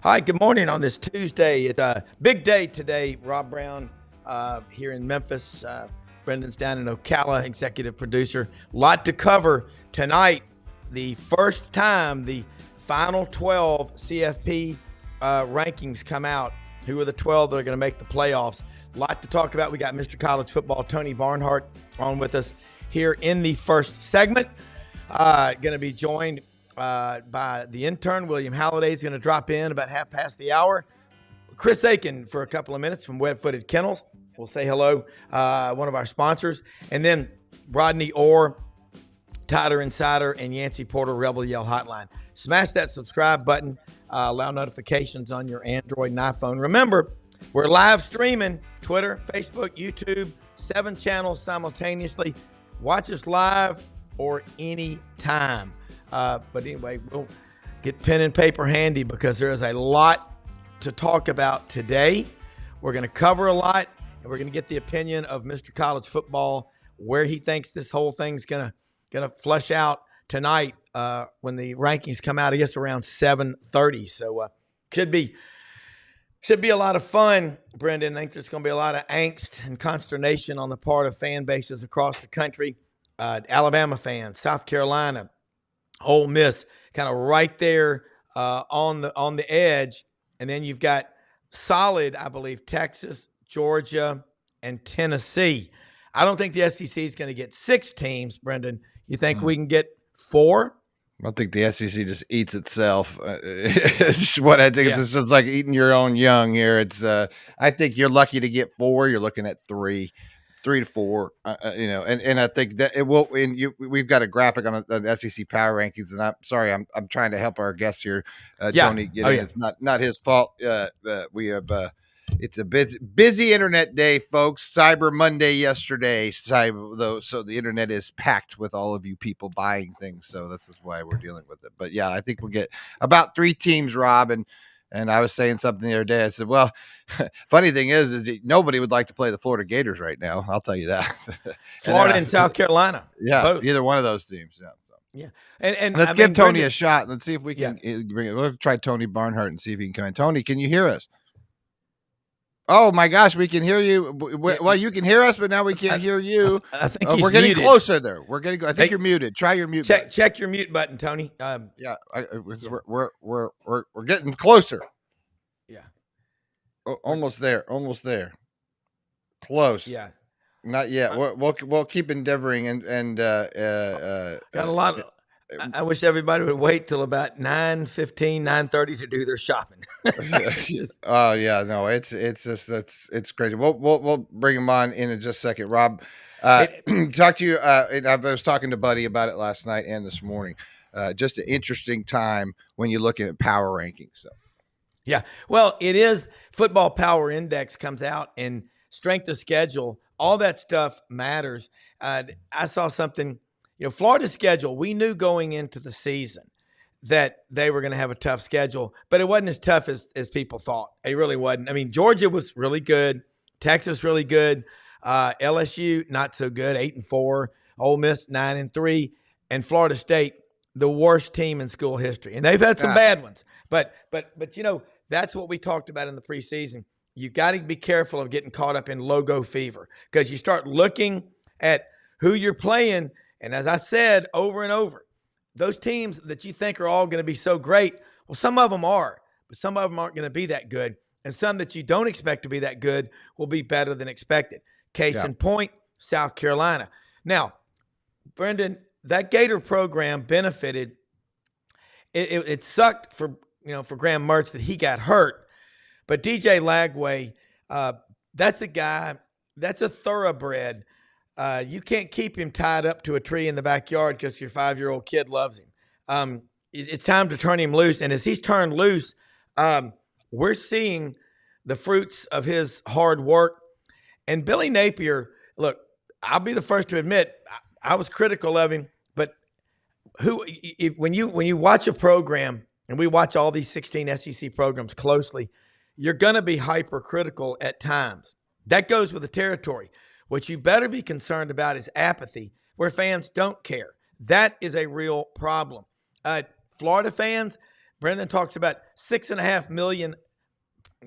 Hi, good morning on this Tuesday. It's a big day today. Rob Brown here in Memphis. Brendan's down in Ocala, executive producer. Lot to cover tonight. The first time the final 12 CFP rankings come out. Who are the 12 that are going to make the playoffs? Lot to talk about. We got Mr. College Football, Tony Barnhart, on with us here in the first segment. Going to be joined by the intern. William Halliday is going to drop in about half past the hour. Chris Aiken for a couple of minutes from Web-Footed Kennels. We'll say hello, one of our sponsors. And then Rodney Orr, Gator Insider, and Yancy Porter, Rebel Yell Hotline. Smash that subscribe button. Allow notifications on your Android and iPhone. Remember, we're live streaming Twitter, Facebook, YouTube, 7 channels simultaneously. Watch us live or any time. But anyway, we'll get pen and paper handy because there is a lot to talk about today. We're going to cover a lot, and we're going to get the opinion of Mr. College Football, where he thinks this whole thing's going to flush out tonight when the rankings come out, I guess around 7:30. So should be a lot of fun, Brendan. I think there's going to be a lot of angst and consternation on the part of fan bases across the country. Alabama fans, South Carolina, Ole Miss, kind of right there on the edge. And then you've got solid, I believe, Texas, Georgia, and Tennessee. I don't think the SEC is going to get 6 teams, Brendan. You think we can get 4? I think the SEC just eats itself. It's what I think. Yeah. It's like eating your own young here. It's I think you're lucky to get 4. You're looking at 3 to 4, and I think that it will. And we've got a graphic on the SEC power rankings, and I'm sorry, I'm trying to help our guest here, Tony. Get in. Yeah. It's not his fault. We have it's a busy internet day, folks. Cyber Monday yesterday, so the internet is packed with all of you people buying things. So this is why we're dealing with it. But yeah, I think we'll get about 3 teams, Rob, and I was saying something the other day. I said, well, funny thing is nobody would like to play the Florida Gators right now. I'll tell you that. Florida and South Carolina. Yeah, both. Either one of those teams. Yeah. So. Yeah. And let's give Tony a shot. Let's see if we can bring it. We'll try Tony Barnhart and see if he can come in. Tony, can you hear us? Oh my gosh, we can hear you. Well, you can hear us, but now we can't hear you. I think he's we're getting muted. Closer there. We're getting. I think you're muted. Try your mute. Check your mute button, Tony. We're getting closer. Yeah. Almost there. Close. Yeah. Not yet. We'll keep endeavoring and got a lot of. I wish everybody would wait till about 9:15, 9:30 to do their shopping. Oh yeah, no, it's crazy. We'll bring him on in just a second. Rob, talk to you. I was talking to Buddy about it last night and this morning. Just an interesting time when you're looking at power rankings. So. Yeah, well, it is. Football Power Index comes out, and strength of schedule, all that stuff matters. I saw something. Florida's schedule, we knew going into the season that they were going to have a tough schedule, but it wasn't as tough as people thought. It really wasn't. I mean, Georgia was really good. Texas really good. LSU, not so good, 8-4. Ole Miss, 9-3. And Florida State, the worst team in school history. And they've had some bad ones. But that's what we talked about in the preseason. You got to be careful of getting caught up in logo fever because you start looking at who you're playing. And as I said over and over, those teams that you think are all going to be so great, well, some of them are, but some of them aren't going to be that good. And some that you don't expect to be that good will be better than expected. Case in point, South Carolina. Now, Brendan, that Gator program benefited. It sucked for Graham Mertz that he got hurt. But DJ Lagway, that's a guy, that's a thoroughbred. You can't keep him tied up to a tree in the backyard because your 5-year-old kid loves him. It's time to turn him loose. And as he's turned loose, we're seeing the fruits of his hard work. And Billy Napier, look, I'll be the first to admit I was critical of him. But when you watch a program, and we watch all these 16 SEC programs closely, you're going to be hypercritical at times. That goes with the territory. What you better be concerned about is apathy, where fans don't care. That is a real problem. Florida fans, Brendan talks about 6.5 million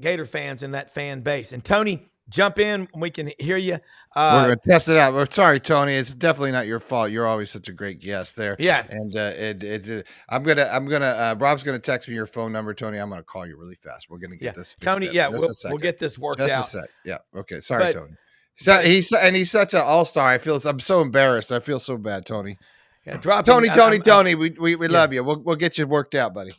Gator fans in that fan base. And Tony, jump in. We can hear you. We're going to test it out. We're sorry, Tony. It's definitely not your fault. You're always such a great guest there. Yeah. And Rob's going to text me your phone number, Tony. I'm going to call you really fast. We're going to get this fixed. Tony, we'll get this worked out. Just a sec. Yeah. Okay. Sorry, Tony. So he's such an all-star. I'm so embarrassed. I feel so bad, Tony. Yeah, Tony. We love you. We'll get you worked out, buddy.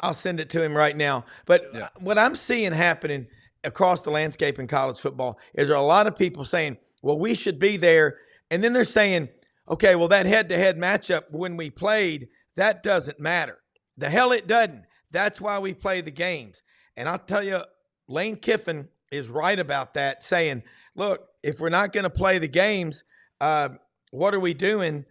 I'll send it to him right now. But what I'm seeing happening across the landscape in college football is there are a lot of people saying, well, we should be there. And then they're saying, okay, well, that head-to-head matchup when we played, that doesn't matter. The hell it doesn't. That's why we play the games. And I'll tell you, Lane Kiffin is right about that, saying, look, if we're not going to play the games, what are we doing?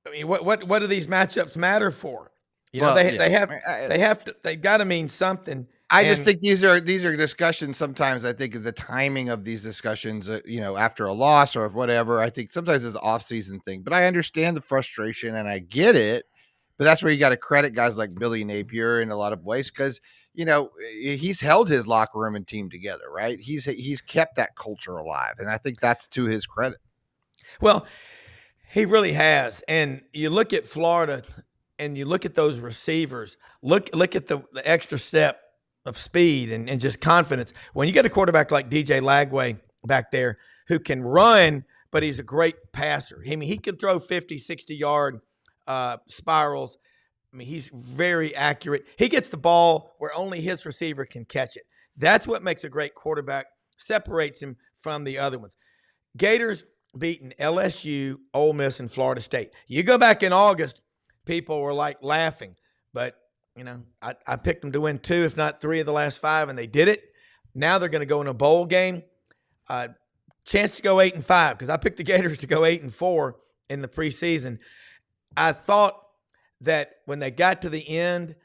I mean, what do these matchups matter for? You know, they've got to mean something. I just think these are discussions. Sometimes I think the timing of these discussions, after a loss or whatever, I think sometimes it's an off-season thing. But I understand the frustration and I get it. But that's where you got to credit guys like Billy Napier in a lot of ways because he's held his locker room and team together, right? He's kept that culture alive, and I think that's to his credit. Well, he really has. And you look at Florida. And you look at those receivers, look at the extra step of speed and just confidence. When you get a quarterback like DJ Lagway back there who can run, but he's a great passer. I mean, he can throw 50, 60-yard spirals. I mean, he's very accurate. He gets the ball where only his receiver can catch it. That's what makes a great quarterback, separates him from the other ones. Gators beating LSU, Ole Miss, and Florida State. You go back in August, people were like laughing, but I picked them to win 2, if not 3 of the last 5, and they did it. Now they're going to go in a bowl game, chance to go 8-5 because I picked the Gators to go 8-4 in the preseason. I thought that when they got to the end,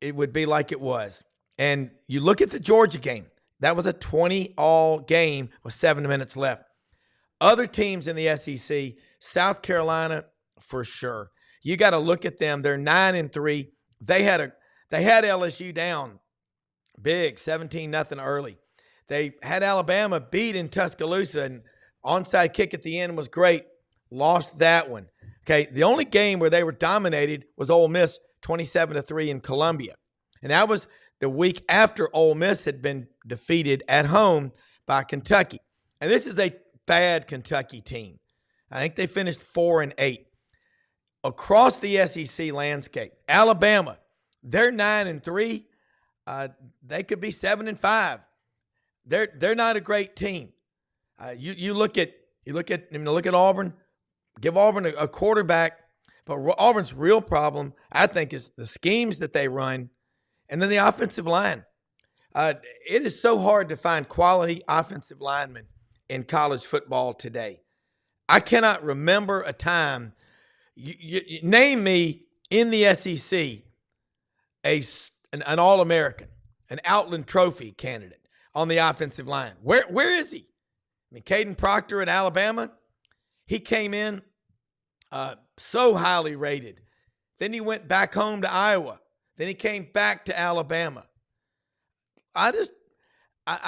it would be like it was. And you look at the Georgia game, that was a 20-all game with 7 minutes left. Other teams in the SEC, South Carolina for sure. You got to look at them. They're 9-3. They had LSU down big, 17-0 early. They had Alabama beat in Tuscaloosa, and onside kick at the end was great. Lost that one. Okay, the only game where they were dominated was Ole Miss, 27-3 in Columbia. And that was the week after Ole Miss had been defeated at home by Kentucky. And this is a bad Kentucky team. I think they finished 4-8. Across the SEC landscape, Alabama, they're 9-3. They could be 7-5. They're not a great team. You look at Auburn. Give Auburn a quarterback, but Auburn's real problem, I think, is the schemes that they run, and then the offensive line. It is so hard to find quality offensive linemen in college football today. I cannot remember a time. You name me in the SEC an All-American, an Outland Trophy candidate on the offensive line. Where is he? I mean, Caden Proctor at Alabama, he came in so highly rated. Then he went back home to Iowa. Then he came back to Alabama. I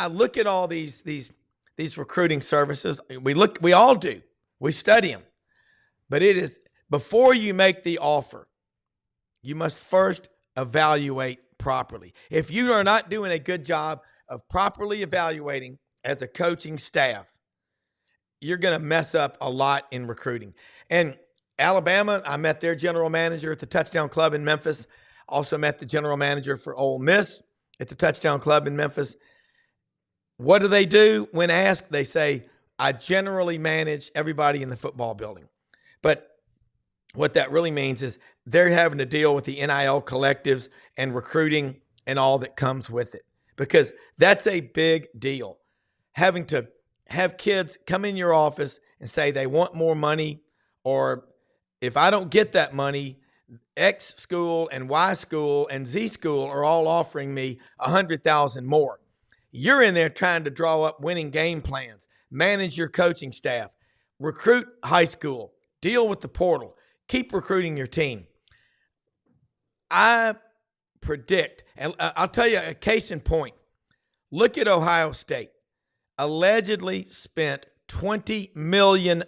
look at all these recruiting services. We all do. We study them. But it is, before you make the offer, you must first evaluate properly. If you are not doing a good job of properly evaluating as a coaching staff, you're going to mess up a lot in recruiting. And Alabama, I met their general manager at the Touchdown Club in Memphis. Also met the general manager for Ole Miss at the Touchdown Club in Memphis. What do when asked? They say, I generally manage everybody in the football building. But what that really means is they're having to deal with the NIL collectives and recruiting and all that comes with it, because that's a big deal. Having to have kids come in your office and say they want more money, or if I don't get that money, X school and Y school and Z school are all offering me $100,000 more. You're in there trying to draw up winning game plans, manage your coaching staff, recruit high school, deal with the portal, keep recruiting your team. I predict, and I'll tell you a case in point. Look at Ohio State. Allegedly spent $20 million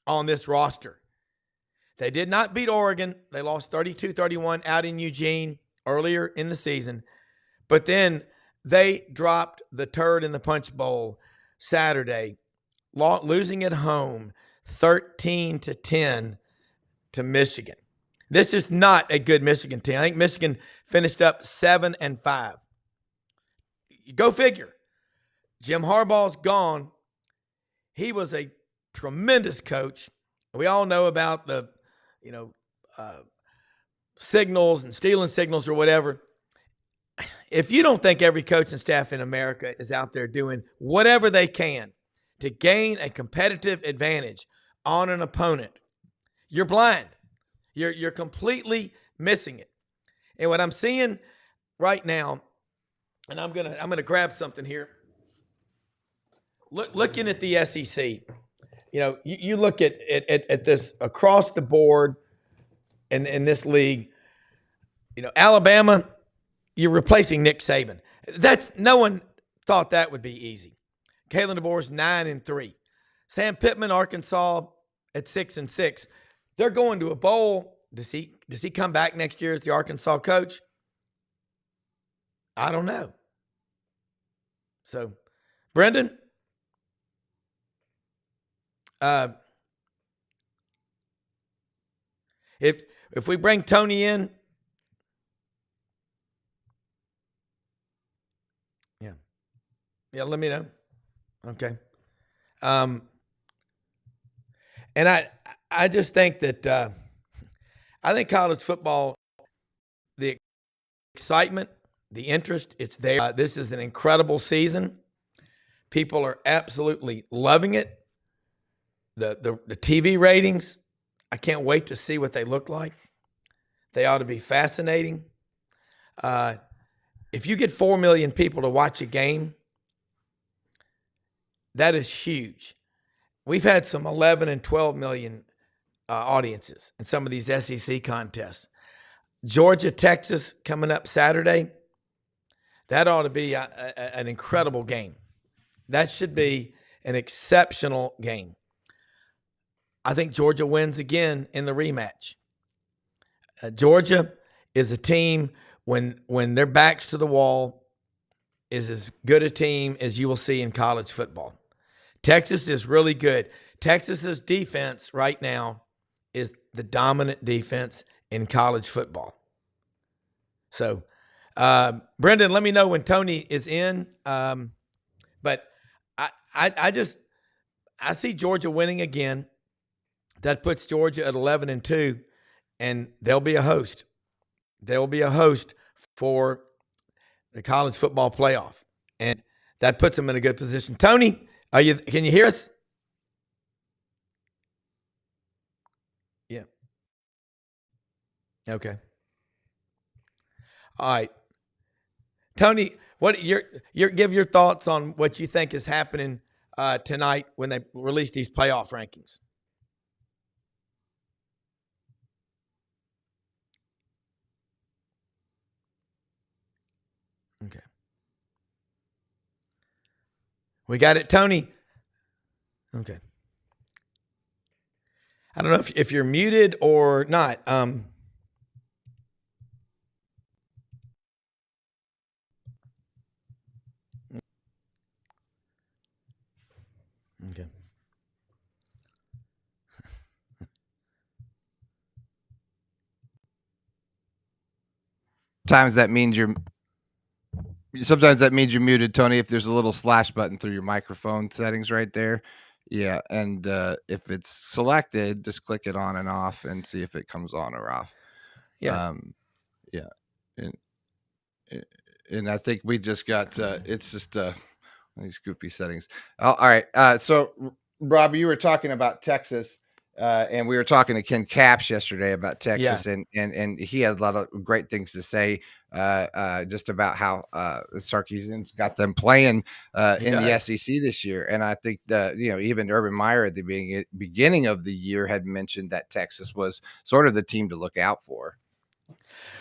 on this roster. They did not beat Oregon. They lost 32-31 out in Eugene earlier in the season. But then they dropped the turd in the punch bowl Saturday, losing at home 13-10 to Michigan. This is not a good Michigan team. I think Michigan finished up 7-5. Go figure. Jim Harbaugh's gone. He was a tremendous coach. We all know about the, signals and stealing signals or whatever. If you don't think every coach and staff in America is out there doing whatever they can to gain a competitive advantage on an opponent, you're blind. You're completely missing it. And what I'm seeing right now, and I'm gonna grab something here. Looking at the SEC, you look at this across the board in this league. Alabama, you're replacing Nick Saban. No one thought that would be easy. Kalen DeBoer's 9-3. Sam Pittman, Arkansas at 6-6. They're going to a bowl. Does he come back next year as the Arkansas coach? I don't know. So, Brendan, if we bring Tony in, yeah, let me know. Okay. And I just think that I think college football, the excitement, the interest, it's there. This is an incredible season. People are absolutely loving it. The TV ratings, I can't wait to see what they look like. They ought to be fascinating. If you get 4 million people to watch a game, that is huge. We've had some 11 and 12 million audiences in some of these SEC contests. Georgia, Texas coming up Saturday. That ought to be an incredible game. That should be an exceptional game. I think Georgia wins again in the rematch. Georgia is a team when their backs to the wall is as good a team as you will see in college football. Texas is really good. Texas's defense right now is the dominant defense in college football. So, Brendan, let me know when Tony is in. But I see Georgia winning again. That puts Georgia at 11-2, and they'll be a host. They'll be a host for the college football playoff, and that puts them in a good position. Tony, can you hear us? Yeah. Okay. All right. Tony, what give your thoughts on what you think is happening tonight when they release these playoff rankings? Okay. We got it, Tony? Okay. I don't know if you're muted or not. Okay. Sometimes that means you're muted, Tony, if there's a little slash button through your microphone settings right there. Yeah, and if it's selected, just click it on and off and see if it comes on or off. Yeah. Yeah. And I think we just got it's just these goofy settings. All right. So Rob, you were talking about Texas. And we were talking to Ken Capps yesterday about Texas, and he had a lot of great things to say just about how Sarkisian's got them playing in the SEC this year. And I think that, even Urban Meyer at the beginning of the year had mentioned that Texas was sort of the team to look out for.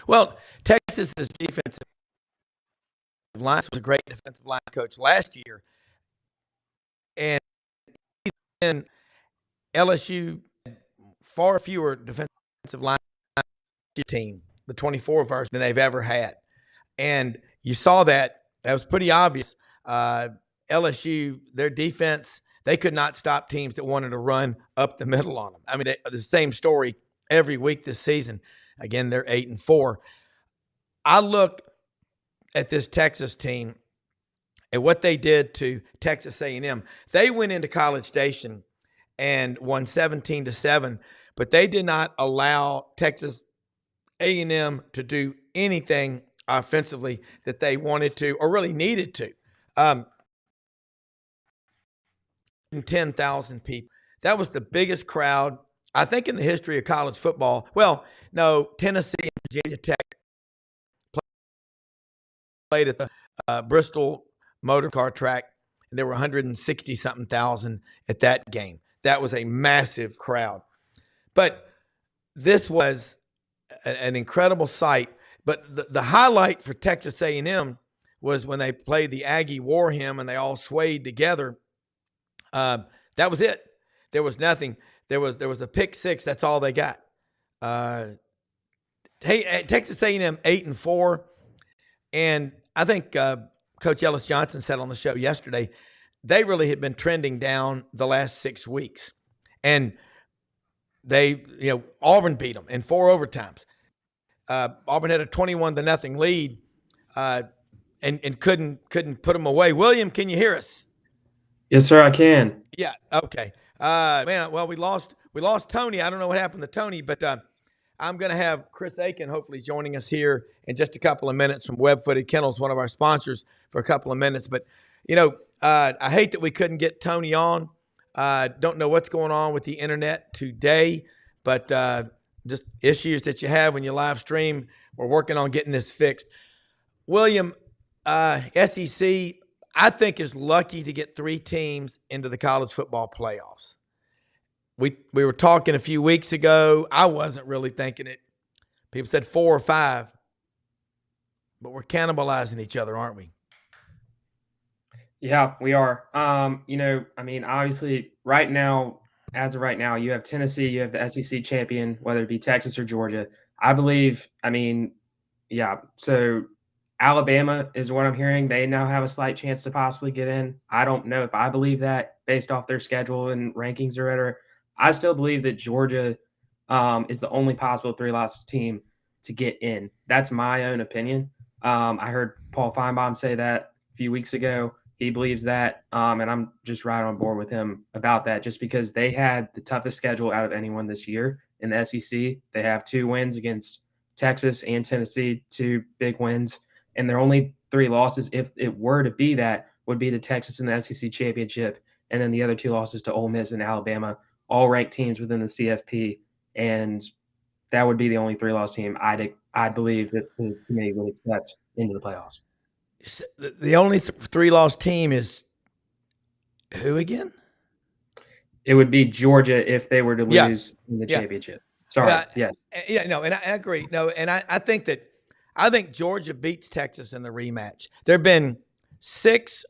Well, Texas's defensive line was a great defensive line coach last year, and then LSU had far fewer defensive line team, the 24 version, than they've ever had. And you saw that. That was pretty obvious. LSU, their defense, they could not stop teams that wanted to run up the middle on them. I mean, the same story every week this season. Again, they're 8-4. I look at this Texas team and what they did to Texas A&M. They went into College Station and won 17-7, but they did not allow Texas A&M to do anything offensively that they wanted to or really needed to. 10,000 people. That was the biggest crowd, I think, in the history of college football. Well, no, Tennessee and Virginia Tech played at the Bristol Motor Car Track, and there were 160-something thousand at that game. That was a massive crowd. But this was an incredible sight. But the highlight for Texas A&M was when they played the Aggie War Hymn and they all swayed together. That was it. There was nothing. There was a pick six. That's all they got. Hey, Texas A&M 8-4, and I think Coach Ellis Johnson said on the show yesterday they really had been trending down the last 6 weeks, and they, Auburn beat them in 4 overtimes. Auburn had a 21-0 lead, and couldn't put them away. William, can you hear us? Yes, sir, I can. Yeah. Okay. Man, well, we lost Tony. I don't know what happened to Tony, but I'm going to have Chris Aiken hopefully joining us here in just a couple of minutes from Web-Footed Kennels, one of our sponsors, for a couple of minutes. But, I hate that we couldn't get Tony on. Don't know what's going on with the internet today, but just issues that you have when you live stream. We're working on getting this fixed. William, SEC, I think, is lucky to get 3 teams into the college football playoffs. We were talking a few weeks ago. I wasn't really thinking it. People said 4 or 5. But we're cannibalizing each other, aren't we? Yeah, we are. Obviously, right now, as of right now, you have Tennessee, you have the SEC champion, whether it be Texas or Georgia. I believe, so Alabama is what I'm hearing. They now have a slight chance to possibly get in. I don't know if I believe that based off their schedule and rankings or whatever. I still believe that Georgia is the only possible 3-loss team to get in. That's my own opinion. I heard Paul Feinbaum say that a few weeks ago. He believes that, and I'm just right on board with him about that, just because they had the toughest schedule out of anyone this year in the SEC. They have 2 wins against Texas and Tennessee, 2 big wins, and their only 3 losses, if it were to be that, would be the Texas and the SEC championship, and then the other 2 losses to Ole Miss and Alabama, all ranked teams within the CFP, and that would be the only 3-loss team I believe that the committee would accept into the playoffs. The only 3-loss team is who again? It would be Georgia if they were to lose in the championship. Sorry. Yes. Yeah. No, and I agree. No, and I think Georgia beats Texas in the rematch. There have been 6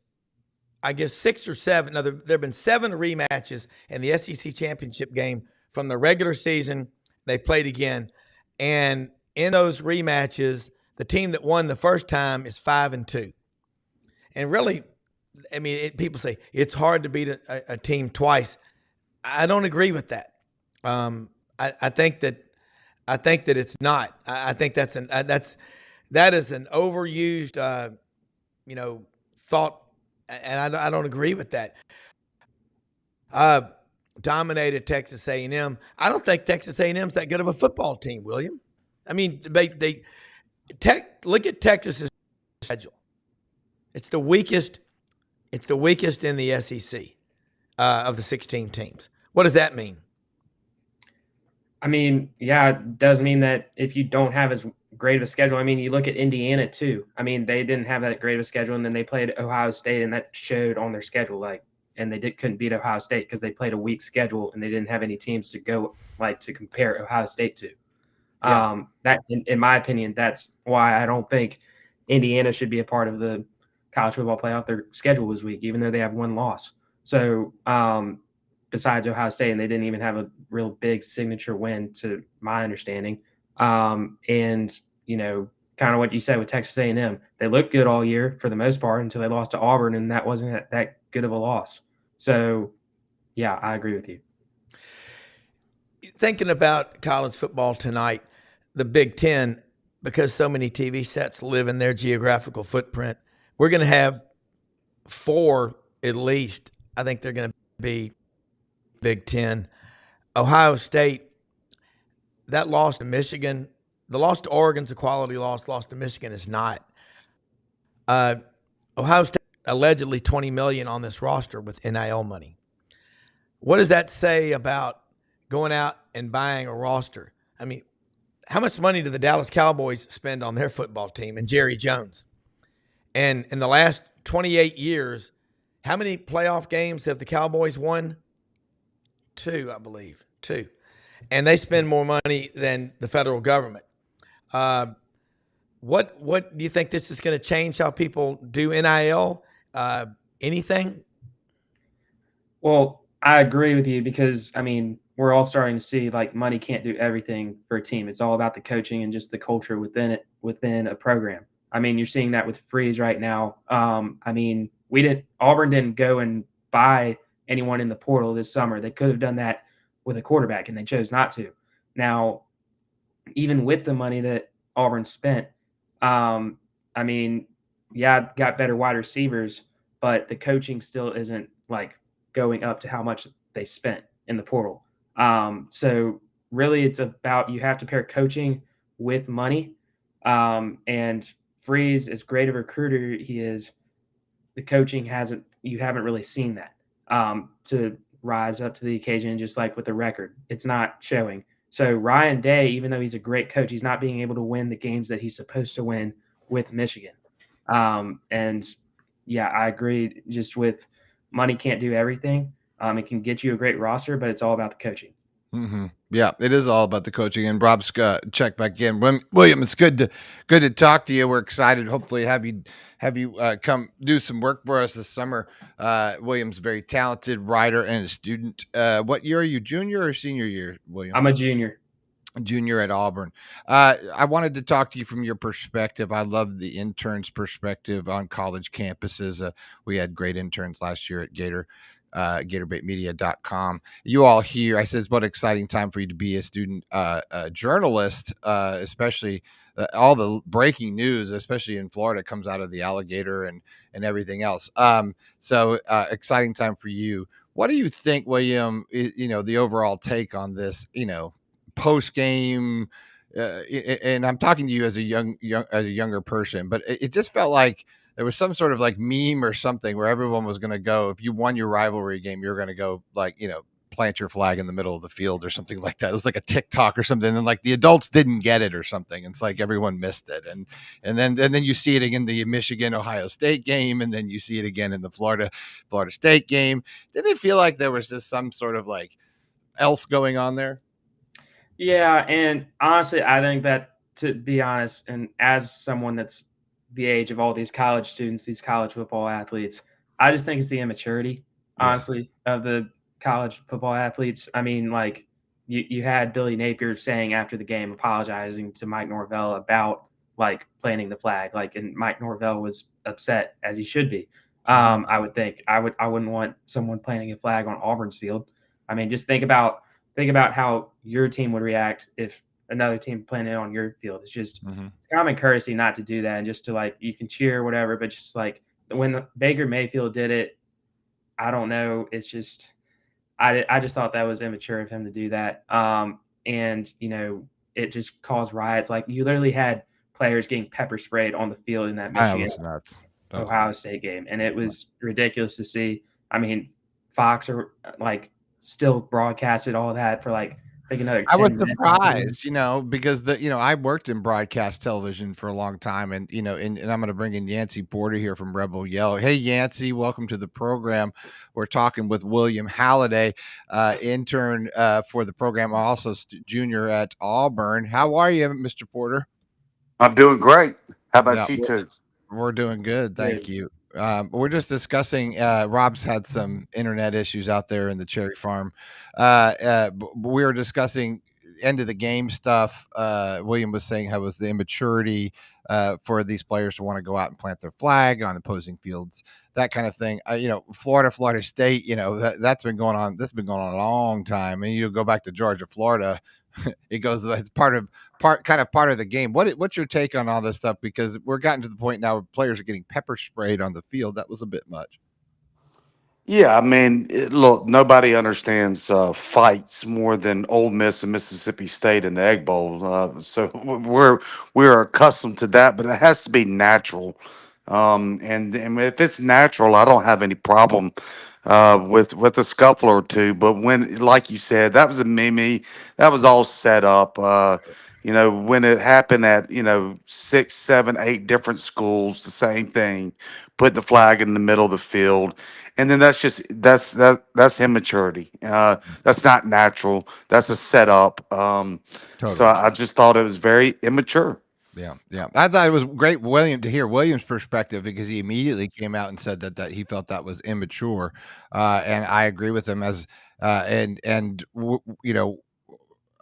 or 7. No, there have been 7 rematches in the SEC championship game from the regular season. They played again, and in those rematches, the team that won the first time is 5-2. And really, I mean, people say it's hard to beat a team twice. I don't agree with that. I think that it's not. I think that is an overused, thought, and I don't agree with that. Dominated Texas A&M. I don't think Texas A&M's that good of a football team, William. I mean, look at Texas's schedule. It's the weakest. It's the weakest in the SEC of the 16 teams. What does that mean? I mean, yeah, it does mean that if you don't have as great of a schedule, I mean, you look at Indiana too. I mean, they didn't have that great of a schedule, and then they played Ohio State, and that showed on their schedule. And they couldn't beat Ohio State because they played a weak schedule, and they didn't have any teams to go to compare Ohio State to. Yeah. That, in my opinion, that's why I don't think Indiana should be a part of the college football playoff. Their schedule was weak, even though they have one loss. So, besides Ohio State, and they didn't even have a real big signature win, to my understanding. And kind of what you said with Texas A&M, they looked good all year for the most part until they lost to Auburn, and that wasn't that good of a loss. So, yeah, I agree with you. Thinking about college football tonight, the Big Ten, because so many TV sets live in their geographical footprint, we're going to have 4 at least. I think they're going to be Big Ten. Ohio State, that loss to Michigan, the loss to Oregon's a quality loss. Loss to Michigan is not. Ohio State allegedly $20 million on this roster with NIL money. What does that say about going out and buying a roster? I mean, how much money do the Dallas Cowboys spend on their football team and Jerry Jones? And in the last 28 years, how many playoff games have the Cowboys won? 2, I believe. 2. And they spend more money than the federal government. What do you think this is going to change how people do NIL? Anything? Well, I agree with you because, I mean, we're all starting to see like money can't do everything for a team. It's all about the coaching and just the culture within a program. I mean, you're seeing that with Freeze right now. I mean, Auburn didn't go and buy anyone in the portal this summer. They could have done that with a quarterback, and they chose not to. Now, even with the money that Auburn spent, I mean, yeah, got better wide receivers, but the coaching still isn't like going up to how much they spent in the portal. So really, it's about, you have to pair coaching with money. And Freeze, as great a recruiter he is, the coaching you haven't really seen that to rise up to the occasion. Just like with the record, it's not showing. So Ryan Day, even though he's a great coach, he's not being able to win the games that he's supposed to win with Michigan. And yeah, I agree. Just with money can't do everything. It can get you a great roster, but it's all about the coaching. Mm-hmm. Yeah, it is all about the coaching. And Rob's check back in. William, it's good to talk to you. We're excited. Hopefully, have you come do some work for us this summer. William's a very talented writer and a student. What year are you? Junior or senior year, William? I'm a junior. Junior at Auburn. I wanted to talk to you from your perspective. I love the interns' perspective on college campuses. We had great interns last year at Gator. GatorBaitMedia.com. You all here, I said, what an exciting time for you to be a student journalist, especially all the breaking news, especially in Florida, comes out of the alligator and everything else. So exciting time for you. What do you think, William, the overall take on this, post game? And I'm talking to you as a younger person, but it just felt like there was some sort of like meme or something where everyone was going to go, if you won your rivalry game, you're going to go plant your flag in the middle of the field or something like that. It was like a TikTok or something. And like the adults didn't get it or something. It's like everyone missed it. And then you see it again, the Michigan, Ohio State game. And then you see it again in the Florida State game. Didn't it feel like there was just some sort of like else going on there? Yeah. And honestly, I think that, to be honest, and as someone that's the age of all these college students, these college football athletes, I just think it's the immaturity, honestly, of the college football athletes. I mean, like you had Billy Napier saying after the game, apologizing to Mike Norvell about like planting the flag, like, and Mike Norvell was upset, as he should be. I would think I wouldn't want someone planting a flag on Auburn's field. I mean, just think about how your team would react if another team planted on your field. It's just it's common courtesy not to do that, and just to like, you can cheer or whatever, but just like when Baker Mayfield did it, I don't know. It's just I just thought that was immature of him to do that. And it just caused riots. Like, you literally had players getting pepper sprayed on the field in that Michigan Ohio State game, and it was ridiculous to see. I mean, Fox or like still broadcasted all that for like think another I 10 was minutes. surprised, because I worked in broadcast television for a long time, and I'm going to bring in Yancy Porter here from Rebel Yell. Hey, Yancy, welcome to the program. We're talking with William Halliday, intern for the program, also junior at Auburn. How are you, Mr. Porter? I'm doing great. How Yeah, about you two? we're doing good, thank you. We're just discussing. Rob's had some internet issues out there in the Cherry Farm. We were discussing end of the game stuff. William was saying how was the immaturity for these players to want to go out and plant their flag on opposing fields, that kind of thing. Florida State. That's been going on. This has been going on a long time. And you go back to Georgia, Florida. It goes. It's part of the game. What's your take on all this stuff? Because we're gotten to the point now where players are getting pepper sprayed on the field. That was a bit much. Yeah, I mean, look, nobody understands fights more than Ole Miss and Mississippi State in the Egg Bowl. So we're accustomed to that, but it has to be natural. And if it's natural, I don't have any problem with a scuffle or two. But when, like you said, that was a meme. That was all set up. When it happened at 6, 7, 8 different schools, the same thing. Put the flag in the middle of the field, and then that's immaturity. That's not natural. That's a setup. So Totally. I just thought it was very immature. Yeah. I thought it was great, to hear William's perspective, because he immediately came out and said that he felt that was immature, and I agree with him.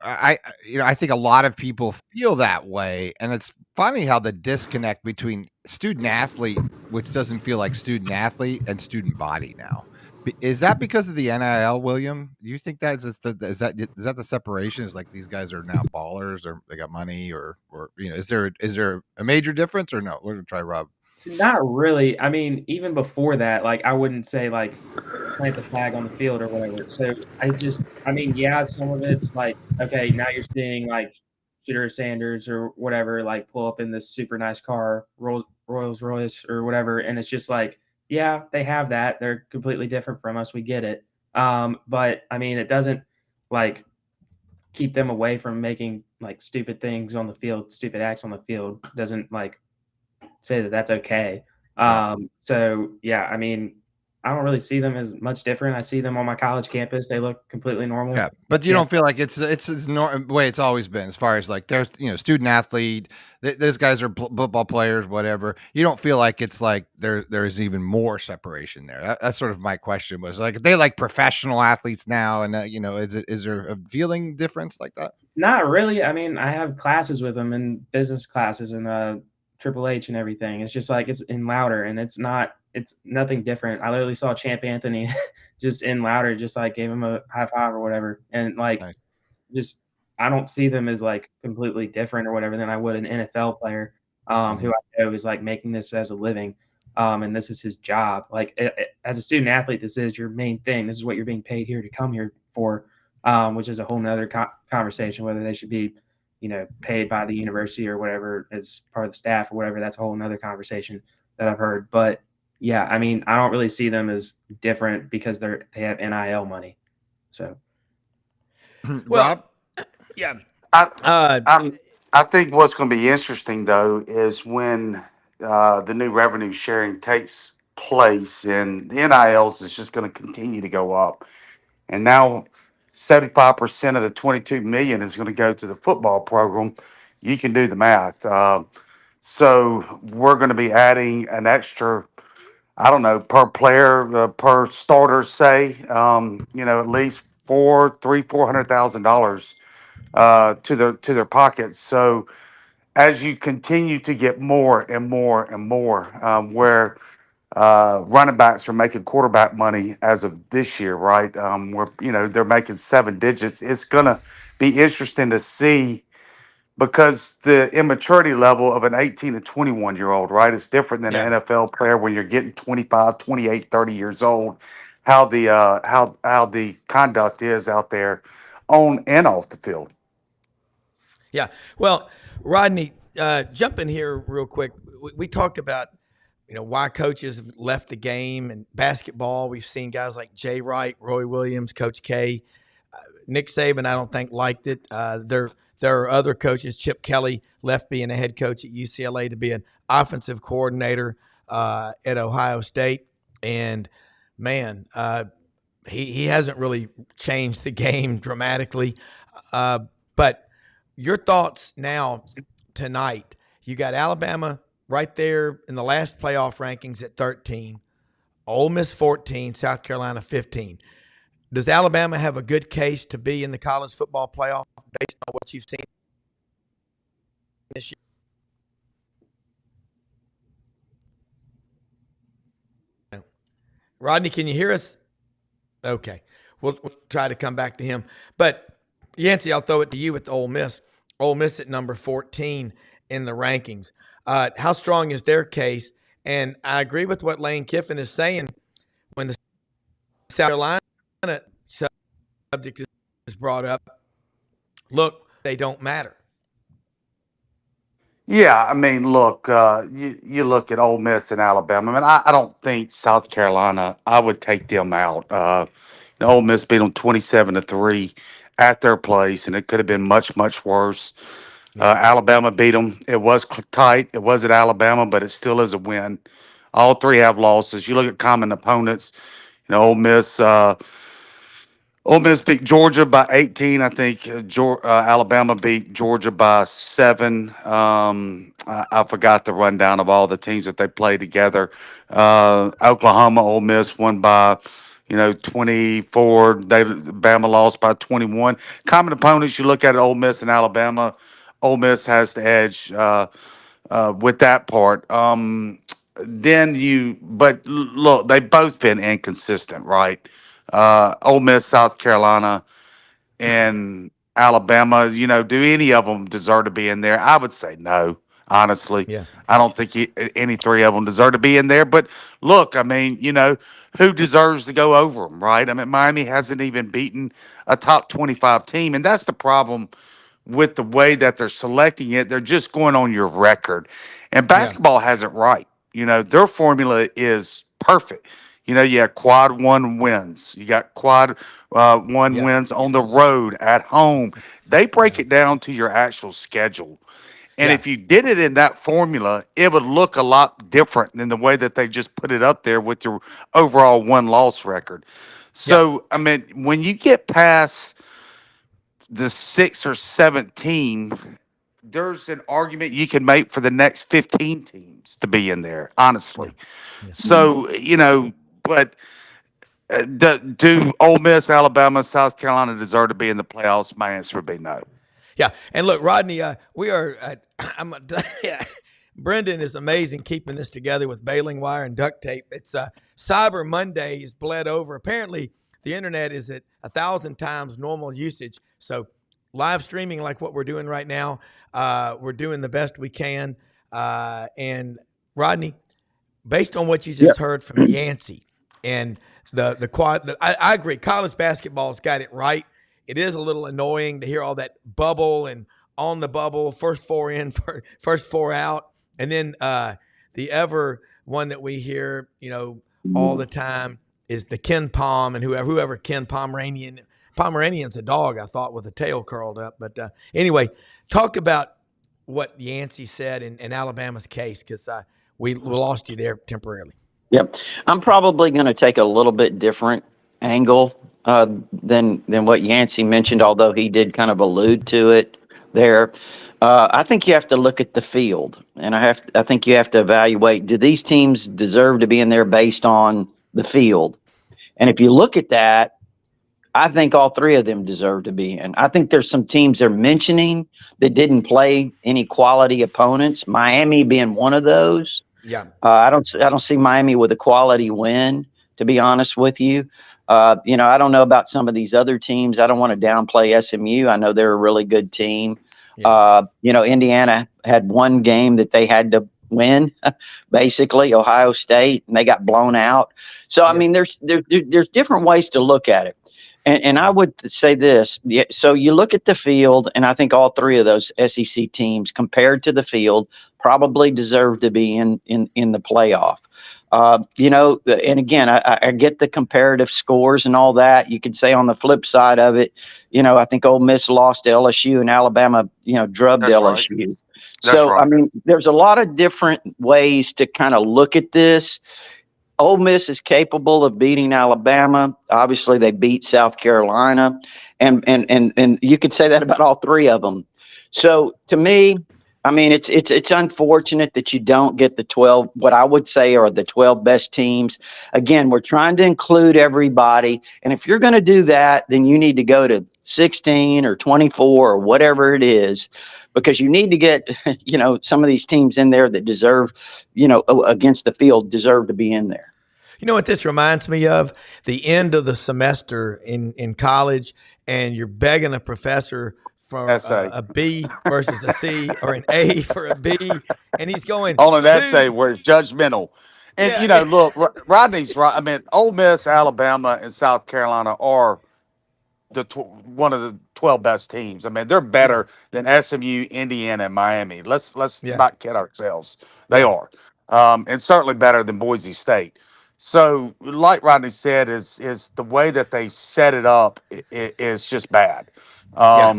I think a lot of people feel that way, and it's funny how the disconnect between student athlete, which doesn't feel like student athlete, and student body now. Is that because of the NIL, William? Do you think is that the separation? Is like these guys are now ballers, or they got money, or is there a major difference, or no? We're gonna try Rob. Not really. I mean, even before that, like, I wouldn't say, like, plant the flag on the field or whatever. So I mean, yeah, some of it's like, okay, now you're seeing like Shooter Sanders or whatever, like pull up in this super nice car, Rolls Royce or whatever. And it's just like, yeah, they have that. They're completely different from us. We get it. But I mean, it doesn't like keep them away from making like stupid things on the field, stupid acts on the field. Doesn't like say that that's okay. So yeah, I mean, I don't really see them as much different. I see them on my college campus. They look completely normal. Yeah, but you don't feel like it's the way it's always been, as far as like there's student athlete, those guys are football players, whatever. You don't feel like it's like there's even more separation there. That's sort of my question, was like, they like professional athletes now, and is there a feeling difference like that? Not really. I mean, I have classes with them in business classes and Triple H and everything. It's just like it's in Louder, and it's nothing different. I literally saw Champ Anthony just in Louder, just like gave him a high five or whatever. And like, Nice. just I don't see them as like completely different or whatever than I would an NFL player who I know is like making this as a living. And this is his job. Like as a student athlete, this is your main thing. This is what you're being paid here to come here for, which is a whole nother conversation, whether they should be, paid by the university or whatever as part of the staff or whatever. That's a whole nother conversation that I've heard. But yeah, I mean, I don't really see them as different because they have NIL money. So, Rob? Yeah. I think what's going to be interesting though is when the new revenue sharing takes place, and the NILs is just going to continue to go up. And now 75% of the 22 million is going to go to the football program. You can do the math. So we're going to be adding an extra, I don't know, per player, per starter, say, at least $400,000 to their pockets. So as you continue to get more and more and more, where running backs are making quarterback money as of this year, right? Where they're making 7 digits. It's gonna be interesting to see, because the immaturity level of an 18 to 21-year-old, right, is different than Yeah. an NFL player when you're getting 25, 28, 30 years old. How the conduct is out there on and off the field. Yeah. Well, Rodney, jump in here real quick. We talked about, why coaches have left the game and basketball. We've seen guys like Jay Wright, Roy Williams, Coach K. Nick Saban, I don't think, liked it. There are other coaches. Chip Kelly left being a head coach at UCLA to be an offensive coordinator at Ohio State. And, man, he hasn't really changed the game dramatically. But your thoughts now tonight. You got Alabama right there in the last playoff rankings at 13, Ole Miss 14, South Carolina 15. Does Alabama have a good case to be in the college football playoff based on what you've seen this year? Rodney, can you hear us? Okay. We'll try to come back to him. But, Yancy, I'll throw it to you with Ole Miss. Ole Miss at number 14 in the rankings. How strong is their case? And I agree with what Lane Kiffin is saying when the South Carolina subject is brought up. Look, they don't matter. Yeah, I mean, look, you look at Ole Miss and Alabama. I mean, I don't think South Carolina. I would take them out. Ole Miss beat them 27-3 at their place, and it could have been much worse. Alabama beat them. It was tight. It was at Alabama, but it still is a win. All three have losses. You look at common opponents. Ole Miss. Ole Miss beat Georgia by 18. I think Alabama beat Georgia by 7. I forgot the rundown of all the teams that they played together. Oklahoma, Ole Miss won by 24. Bama lost by 21. Common opponents, you look at Ole Miss and Alabama. Ole Miss has the edge with that part. Look, they've both been inconsistent, right? Ole Miss, South Carolina, and Alabama. Do any of them deserve to be in there? I would say no. Honestly, Yeah. I don't think any three of them deserve to be in there. But look, I mean, who deserves to go over them, right? I mean, Miami hasn't even beaten a top 25 team, and that's the problem with the way that they're selecting it. They're just going on your record, and basketball has it right. Their formula is perfect. You have quad one wins. You got quad one wins on the road, at home. They break it down to your actual schedule. And if you did it in that formula, it would look a lot different than the way that they just put it up there with your overall one-loss record. So, I mean, when you get past the 6th or 7th team, there's an argument you can make for the next 15 teams to be in there, honestly. So, but do Ole Miss, Alabama, South Carolina deserve to be in the playoffs? My answer would be no. Yeah, and look, Rodney, we are. Brendan is amazing keeping this together with baling wire and duct tape. It's Cyber Monday is bled over. Apparently, the internet is at 1,000 times normal usage. So, live streaming like what we're doing right now, we're doing the best we can. And Rodney, based on what you just heard from Yancy and the quad, I agree. College basketball's got it right. It is a little annoying to hear all that bubble and on the bubble, first 4 in, first 4 out. And then the ever one that we hear, all the time is the Ken Palm and whoever Ken Pomeranian. Pomeranian's a dog, I thought, with a tail curled up. But anyway, talk about what Yancy said in Alabama's case, because we lost you there temporarily. Yep. I'm probably going to take a little bit different angle than what Yancy mentioned, although he did kind of allude to it there. I think you have to look at the field, and I think you have to evaluate, do these teams deserve to be in there based on the field? And if you look at that, I think all three of them deserve to be in. I think there's some teams they're mentioning that didn't play any quality opponents, Miami being one of those. Yeah. I don't see Miami with a quality win, to be honest with you. I don't know about some of these other teams. I don't want to downplay SMU. I know they're a really good team. Yeah. Indiana had one game that they had to win, basically, Ohio State, and they got blown out. So, I mean, there's different ways to look at it. And I would say this. So you look at the field, and I think all three of those SEC teams, compared to the field, probably deserve to be in the playoff. And again, I get the comparative scores and all that. You could say on the flip side of it, I think Ole Miss lost to LSU and Alabama, drubbed That's right. LSU. That's So, right. I mean, there's a lot of different ways to kind of look at this. Ole Miss is capable of beating Alabama. Obviously, they beat South Carolina, and you could say that about all three of them. So to me, I mean, it's unfortunate that you don't get the 12. What I would say are the 12 best teams. Again, we're trying to include everybody, and if you're going to do that, then you need to go to 16 or 24 or whatever it is, because you need to get some of these teams in there that deserve, against the field, deserve to be in there. You know what this reminds me of? The end of the semester in college, and you're begging a professor for a B versus a C or an A for a B, and he's going On an essay dude, where it's judgmental. And, yeah, look, Rodney's right. I mean, Ole Miss, Alabama, and South Carolina are one of the 12 best teams. I mean, they're better than SMU, Indiana, and Miami. Let's yeah, not kid ourselves. They yeah, are, and certainly better than Boise State. So, like Rodney said, is the way that they set it up is just bad. yeah,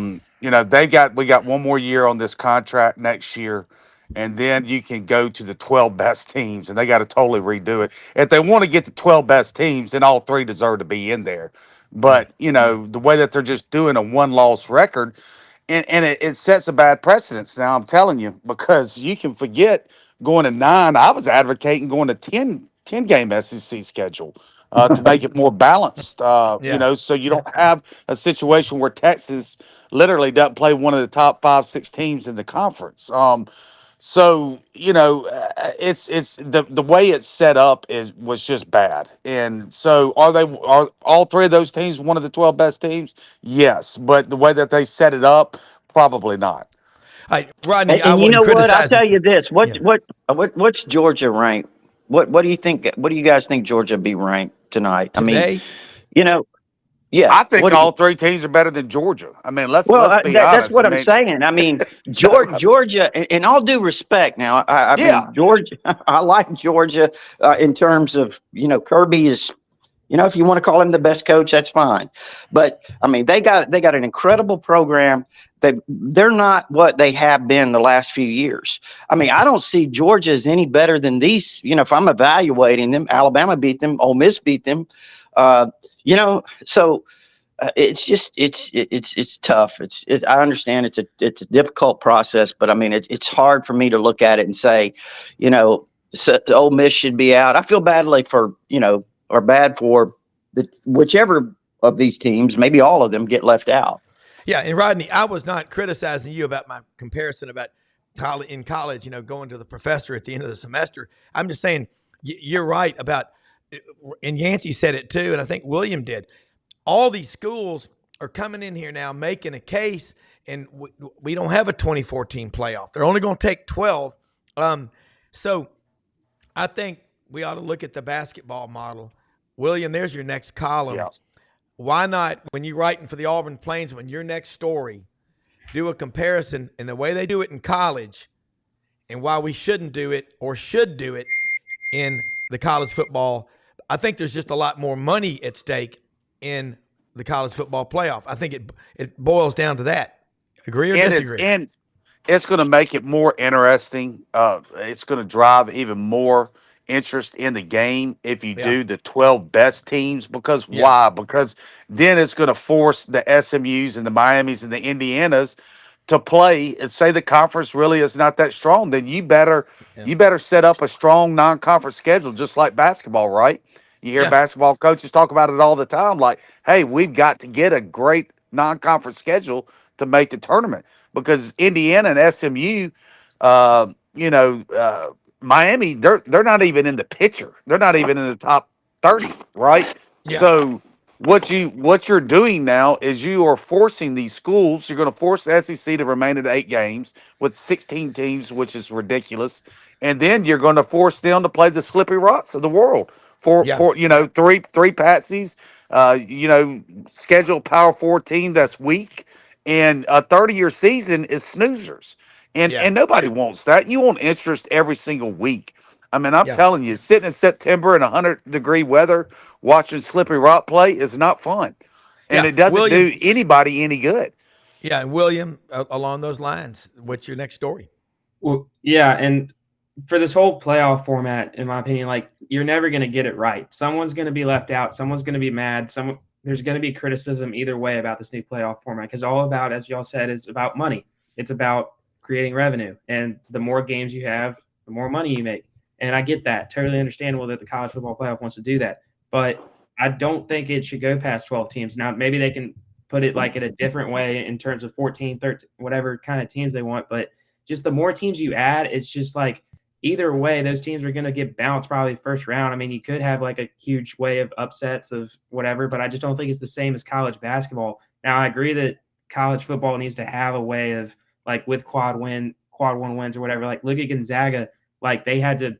We got one more year on this contract next year, and then you can go to the 12 best teams, and they got to totally redo it. If they want to get the 12 best teams, then all three deserve to be in there. right, But the way that they're just doing a one-loss record, and it sets a bad precedence. Now I'm telling you, because you can forget going to 9. I was advocating going to 10 game SEC schedule to make it more balanced. yeah. So you don't have a situation where Texas literally doesn't play one of the top 5, 6 teams in the conference. So it's the way it's set up was just bad. And so are all three of those teams one of the 12 best teams? Yes, but the way that they set it up, probably not. Rodney, I And you wasn't know what? I'll criticizing. tell you this. Yeah. What's Georgia ranked? What do you think? What do you guys think Georgia be ranked tonight? I mean, Today, you know, yeah. I think What do all you? three teams are better than Georgia. I mean, Well, let's be that's honest. I what I'm mean, saying. I mean, Georgia, in all due respect, now, I yeah, mean, Georgia, I like Georgia in terms of, Kirby is, if you want to call him the best coach, that's fine. But I mean, they got an incredible program. They're not what they have been the last few years. I mean, I don't see Georgia as any better than these. If I'm evaluating them, Alabama beat them, Ole Miss beat them. So it's just it's tough. I understand it's a difficult process, but I mean it's hard for me to look at it and say, Ole Miss should be out. I feel badly for or bad for whichever of these teams, maybe all of them, get left out. yeah. And Rodney, I was not criticizing you about my comparison about in college, going to the professor at the end of the semester. I'm just saying you're right about, and Yancy said it too, and I think William did. All these schools are coming in here now making a case, and we don't have a 2014 playoff. They're only going to take 12. So I think we ought to look at the basketball model. William, there's your next column. yeah. Why not, when you're writing for the Auburn Plainsman, your next story, do a comparison in the way they do it in college and why we shouldn't do it or should do it in the college football. I think there's just a lot more money at stake in the college football playoff. I think it boils down to that. Agree or disagree? It's going to make it more interesting. It's going to drive even more interest in the game if you Yeah. do the 12 best teams. Because Yeah. why? Because then it's going to force the SMUs and the Miamis and the Indianas to play. And say the conference really is not that strong, then you better set up a strong non-conference schedule, just like basketball, right? You hear Yeah. basketball coaches talk about it all the time, like, hey, we've got to get a great non-conference schedule to make the tournament, because Indiana and SMU, uh, Miami, they're not even in the picture. They're not even in the top 30, right? Yeah. So what you're doing now is you are forcing these schools. You're going to force the SEC to remain at 8 games with 16 teams, which is ridiculous, and then you're going to force them to play the Slippery Rocks of the world Yeah. Three patsies. Schedule Power 4 team that's weak, and a 30-year season is snoozers, and Yeah. nobody wants that. You want interest every single week. I mean, I'm Yeah. telling you, sitting in September in 100-degree weather watching Slippery Rock play is not fun, and Yeah. it doesn't William. do anybody any good. Yeah. And William, along those lines, what's your next story? Well, yeah, and for this whole playoff format, in my opinion, like you're never going to get it right. Someone's going to be left out. Someone's going to be mad. There's going to be criticism either way about this new playoff format because all about, as y'all said, is about money. It's about creating revenue, and the more games you have, the more money you make. And I get that, totally understandable that the college football playoff wants to do that, but I don't think it should go past 12 teams. Now, maybe they can put it like in a different way in terms of 14, 13, whatever kind of teams they want, but just the more teams you add, it's just like either way, those teams are going to get bounced probably first round. I mean, you could have like a huge way of upsets of whatever, but I just don't think it's the same as college basketball. Now, I agree that college football needs to have a way of like with quad one wins or whatever. Like look at Gonzaga, like they had to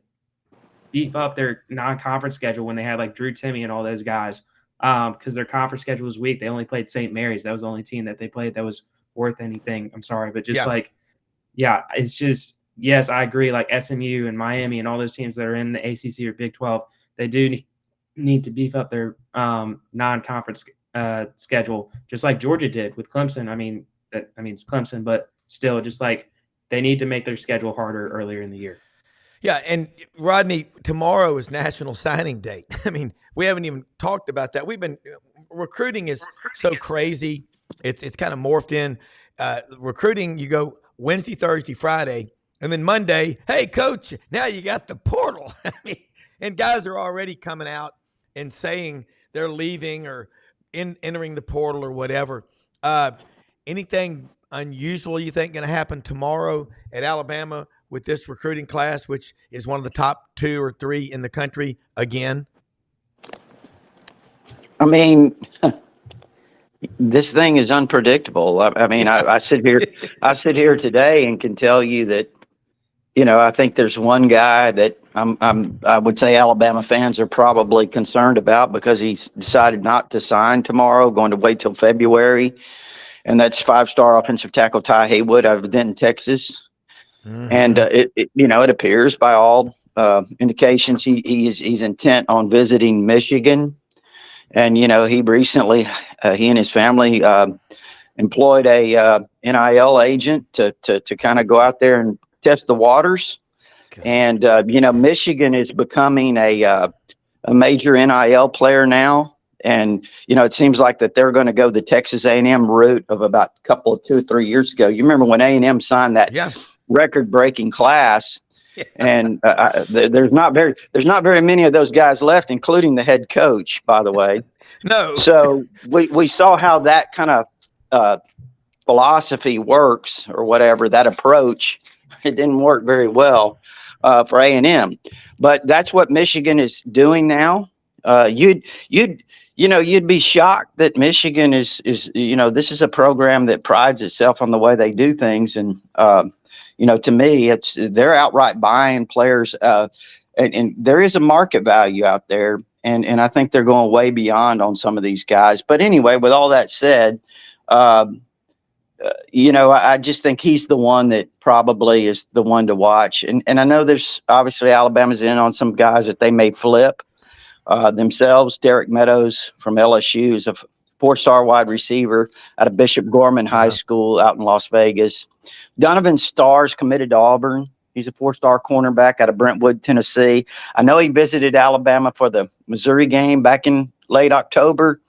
beef up their non-conference schedule when they had like Drew Timme and all those guys because their conference schedule was weak. They only played St. Mary's. That was the only team that they played that was worth anything. I'm sorry, but just yeah, it's just, yes, I agree. Like SMU and Miami and all those teams that are in the ACC or Big 12, they do need to beef up their non-conference schedule, just like Georgia did with Clemson. I mean, it's Clemson, but still, just like they need to make their schedule harder earlier in the year. Yeah, and Rodney, tomorrow is National Signing Day. I mean, we haven't even talked about that. Recruiting is so crazy. It's kind of morphed in. Recruiting, you go Wednesday, Thursday, Friday, and then Monday, hey, coach, now you got the portal. I mean, and guys are already coming out and saying they're leaving or entering the portal or whatever. Anything unusual you think going to happen tomorrow at Alabama with this recruiting class, which is one of the top 2 or 3 in the country again? I mean, this thing is unpredictable. I mean, I sit here today and can tell you that, I think there's one guy that I would say Alabama fans are probably concerned about because he's decided not to sign tomorrow, going to wait till February. And that's 5-star offensive tackle Ty Haywood out of Denton, Texas. Mm-hmm. And it appears by all indications he's intent on visiting Michigan. And he recently he and his family employed a NIL agent to kind of go out there and test the waters. Okay. And Michigan is becoming a major NIL player now. And, it seems like that they're going to go the Texas A&M route of about a couple of 2 or 3 years ago. You remember when A&M signed that record-breaking class, and there's not very many of those guys left, including the head coach, by the way. No. So we saw how that kind of philosophy works or whatever, that approach. It didn't work very well for A&M, but that's what Michigan is doing now. You'd be shocked that Michigan is this is a program that prides itself on the way they do things. And, to me, they're outright buying players. And there is a market value out there. And I think they're going way beyond on some of these guys. But anyway, with all that said, I just think he's the one that probably is the one to watch. And I know there's obviously Alabama's in on some guys that they may flip. Themselves. Derek Meadows from LSU is a 4-star wide receiver out of Bishop Gorman High School out in Las Vegas. Donovan Starr's committed to Auburn. He's a 4-star cornerback out of Brentwood, Tennessee. I know he visited Alabama for the Missouri game back in late October,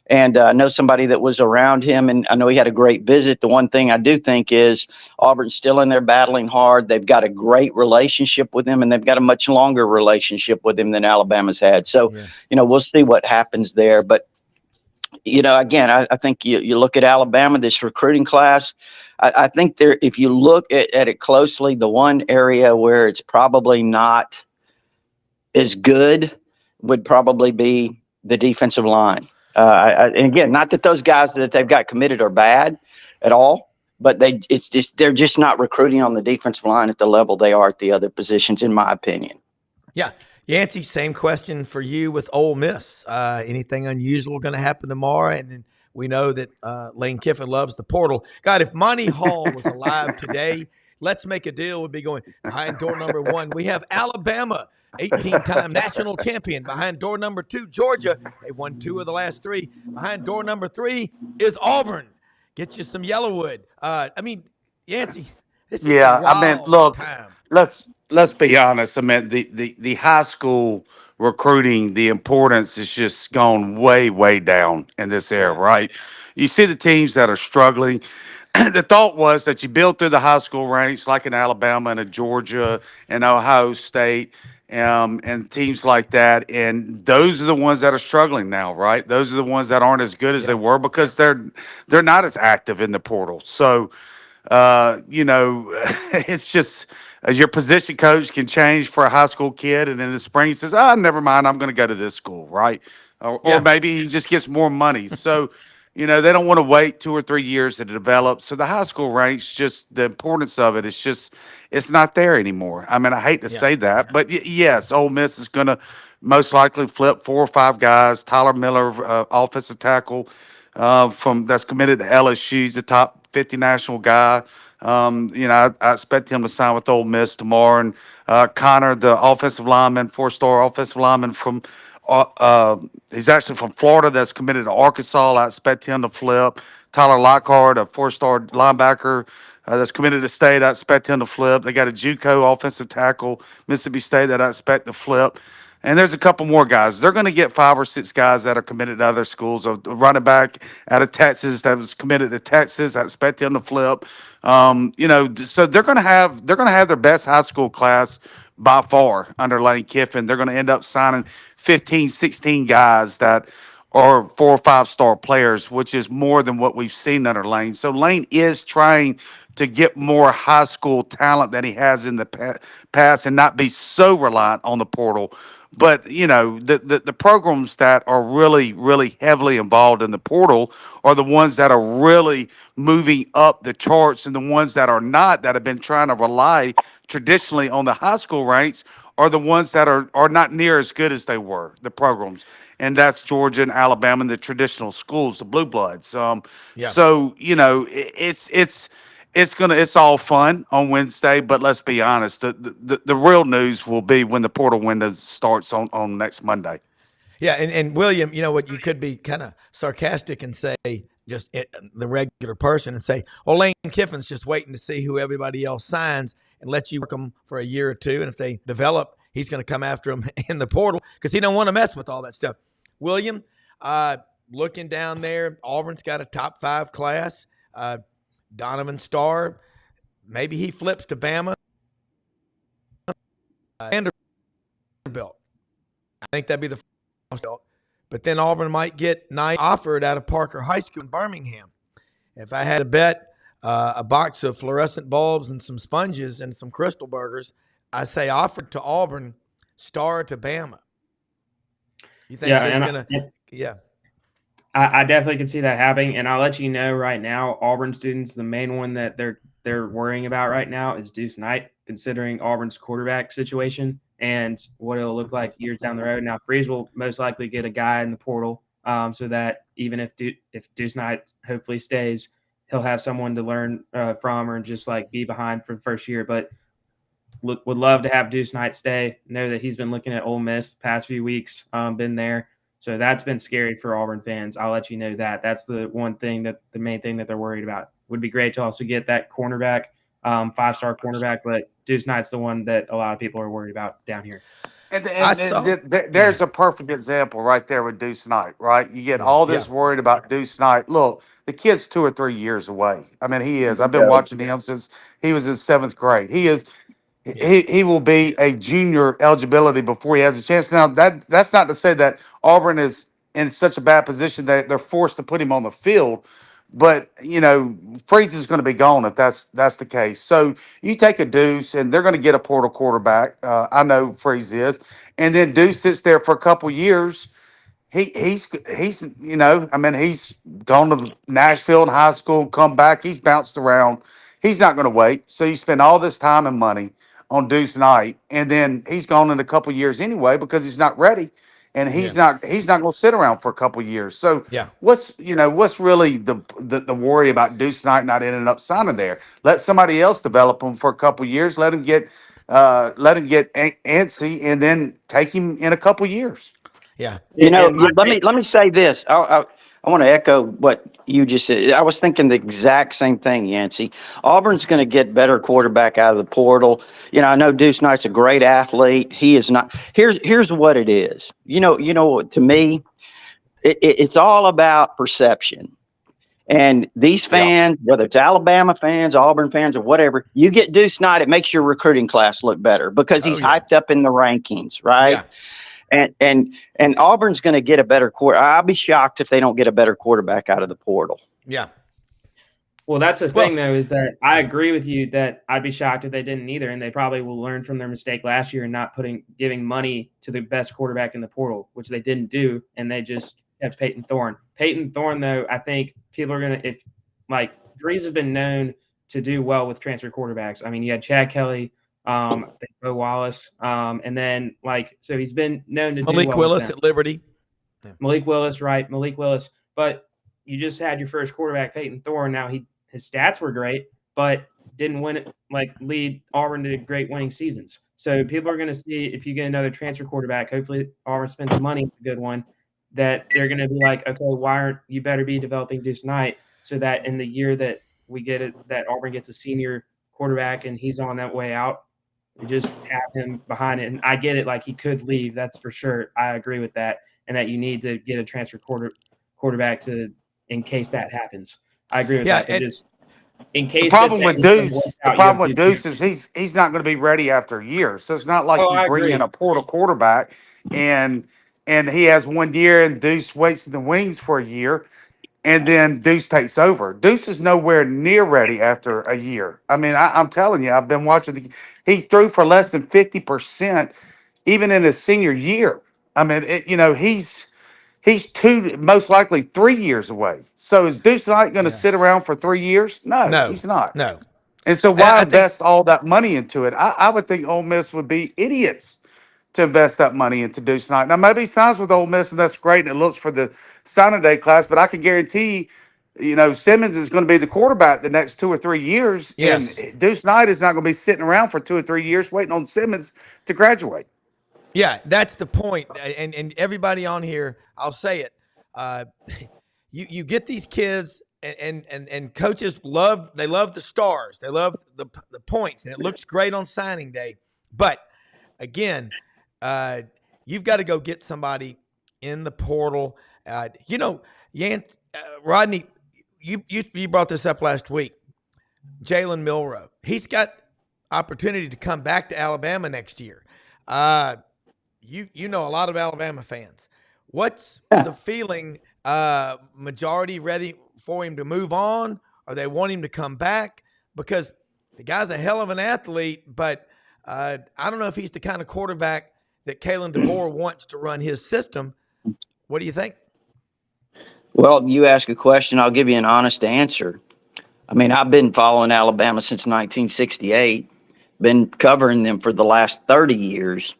and I know somebody that was around him, and I know he had a great visit. The one thing I do think is Auburn's still in there battling hard. They've got a great relationship with him, and they've got a much longer relationship with him than Alabama's had. So, we'll see what happens there. But, again, I think you look at Alabama, this recruiting class, I think if you look at it closely, the one area where it's probably not as good would probably be the defensive line. And again, not that those guys that they've got committed are bad at all, but they're just not recruiting on the defensive line at the level they are at the other positions, in my opinion. Yeah, Yancey, same question for you with Ole Miss. Anything unusual going to happen tomorrow? And then we know that Lane Kiffin loves the portal. God, if Monty Hall was alive today, let's make a deal. Would be going behind door number one. We have Alabama, 18-time national champion. Behind door number two, Georgia. They won 2 of the last 3. Behind door number 3 is Auburn. Get you some Yellowwood. Yancey, this is a Yeah, I mean, wild look, time. let's be honest. I mean, the high school recruiting, the importance is just gone way down in this era, Yeah. right? You see the teams that are struggling. The thought was that you build through the high school ranks, like in Alabama and in Georgia and Ohio State, and teams like that. And those are the ones that are struggling now, right? Those are the ones that aren't as good as they Yeah. were because they're not as active in the portal. So it's just your position coach can change for a high school kid, and in the spring he says, "Ah, never mind, I'm going to go to this school," right? Or Yeah. maybe he just gets more money. So, they don't want to wait 2 or 3 years to develop. So the high school ranks, just the importance of it is just it's not there anymore. I mean, I hate to Yeah. say that, but yes, Ole Miss is going to most likely flip 4 or 5 guys. Tyler Miller, offensive tackle from that's committed to LSU. He's the top 50 national guy. I expect him to sign with Ole Miss tomorrow. And Connor, the offensive lineman, 4-star offensive lineman from, he's actually from Florida that's committed to Arkansas. I expect him to flip. Tyler Lockhart, a 4-star linebacker that's committed to State. I expect him to flip. They got a JUCO offensive tackle, Mississippi State, that I expect to flip. And there's a couple more guys. They're going to get 5 or 6 guys that are committed to other schools. A running back out of Texas that was committed to Texas. I expect him to flip. So they're going to have their best high school class by far under Lane Kiffin. They're going to end up signing 15, 16 guys that are 4 or 5-star players, which is more than what we've seen under Lane. So Lane is trying to get more high school talent that he has in the past and not be so reliant on the portal. But the programs that are really heavily involved in the portal are the ones that are really moving up the charts, and the ones that are not, that have been trying to rely traditionally on the high school ranks, are the ones that are not near as good as they were, the programs. And that's Georgia and Alabama and the traditional schools, the blue bloods. Yeah. It's all fun on Wednesday, but let's be honest, the real news will be when the portal window starts on next Monday. Yeah, and William, you know what? You could be kind of sarcastic and say the regular person and say, "Well, Lane Kiffin's just waiting to see who everybody else signs and let you work them for a year or two, and if they develop, he's going to come after them in the portal because he don't want to mess with all that stuff." William, looking down there, Auburn's got a top 5 class. Donovan Starr, maybe he flips to Bama. Vanderbilt, I think that'd be the first. But then Auburn might get Knight offered out of Parker High School in Birmingham. If I had to bet a box of fluorescent bulbs and some sponges and some crystal burgers, I say offered to Auburn, Starr to Bama. You think there's going to – yeah. I definitely can see that happening, and I'll let you know right now, Auburn students, the main one that they're worrying about right now is Deuce Knight, considering Auburn's quarterback situation and what it'll look like years down the road. Now, Freeze will most likely get a guy in the portal, so that even if Deuce Knight hopefully stays, he'll have someone to learn from or just like be behind for the first year. But would love to have Deuce Knight stay. Know that he's been looking at Ole Miss the past few weeks, been there. So that's been scary for Auburn fans. I'll let you know that. That's the main thing that they're worried about. Would be great to also get that cornerback, 5-star cornerback, but Deuce Knight's the one that a lot of people are worried about down here. And there's a perfect example right there with Deuce Knight, right? You get all this worried about Deuce Knight. Look, the kid's 2 or 3 years away. I mean, he is. I've been watching him since he was in 7th grade. He is. He will be a junior eligibility before he has a chance. Now that's not to say that Auburn is in such a bad position that they're forced to put him on the field, but Freeze is going to be gone if that's the case. So you take a Deuce, and they're going to get a portal quarterback. I know Freeze is, and then Deuce sits there for a couple years. He's he's gone to Nashville in high school, come back. He's bounced around. He's not going to wait. So you spend all this time and money on Deuce Knight, and then he's gone in a couple years anyway because he's not ready, and he's not going to sit around for a couple years. So Yeah. what's really the worry about Deuce Knight not ending up signing there? Let somebody else develop him for a couple years. Let him get antsy, and then take him in a couple years. Yeah. Let me say this. I want to echo what you just said. I was thinking the exact same thing, Yancy. Auburn's going to get better quarterback out of the portal. I know Deuce Knight's a great athlete. He is not. Here's what it is. To me, it's all about perception. And these fans, whether it's Alabama fans, Auburn fans, or whatever, you get Deuce Knight, it makes your recruiting class look better because he's hyped up in the rankings, right? Yeah. And Auburn's going to get a better quarterback. I'll be shocked if they don't get a better quarterback out of the portal. Yeah. Well, that's the thing, though, is that I agree with you that I'd be shocked if they didn't either, and they probably will learn from their mistake last year and not giving money to the best quarterback in the portal, which they didn't do, and they just kept Peyton Thorne. Peyton Thorne, though, I think people are going to – Breeze has been known to do well with transfer quarterbacks. I mean, you had Chad Kelly, I think Bo Wallace, and then so he's been known to do well. Malik Willis at Liberty. Yeah. Malik Willis, right? Malik Willis. But you just had your first quarterback, Peyton Thorne. Now his stats were great, but didn't win it, lead Auburn to great winning seasons. So people are going to see if you get another transfer quarterback, hopefully Auburn spends money on a good one, that they're going to be like, okay, why aren't you better be developing Deuce Knight so that in the year that we get it, that Auburn gets a senior quarterback and he's on that way out, we just have him behind it. And I get it, he could leave, that's for sure. I agree with that, and that you need to get a transfer quarterback in case that happens. I agree with that. Just in case. The problem with Deuce is he's not going to be ready after a year. So it's not like you bring in a portal quarterback and he has 1 year and Deuce waits in the wings for a year, and then Deuce takes over. Deuce is nowhere near ready after a year. I mean, I'm telling you, I've been watching. He threw for less than 50% even in his senior year. I mean, he's most likely 3 years away. So is Deuce Knight going to sit around for 3 years? No, he's not. No. And so why invest all that money into it? I would think Ole Miss would be idiots to invest that money into Deuce Knight. Now, maybe he signs with Ole Miss, and that's great, and it looks for the signing day class, but I can guarantee, Simmons is going to be the quarterback the next 2 or 3 years, Yes. and Deuce Knight is not going to be sitting around for 2 or 3 years waiting on Simmons to graduate. Yeah, that's the point. And everybody on here, I'll say it. You get these kids and coaches love the stars. They love the points, and it looks great on signing day. But again, you've got to go get somebody in the portal. Rodney, you brought this up last week. Jalen Milroe, he's got opportunity to come back to Alabama next year. You know a lot of Alabama fans. What's the feeling? Majority ready for him to move on, or they want him to come back? Because the guy's a hell of an athlete, but I don't know if he's the kind of quarterback that Kalen DeBoer wants to run his system. What do you think? Well, you ask a question, I'll give you an honest answer. I mean, I've been following Alabama since 1968, been covering them for the last 30 years.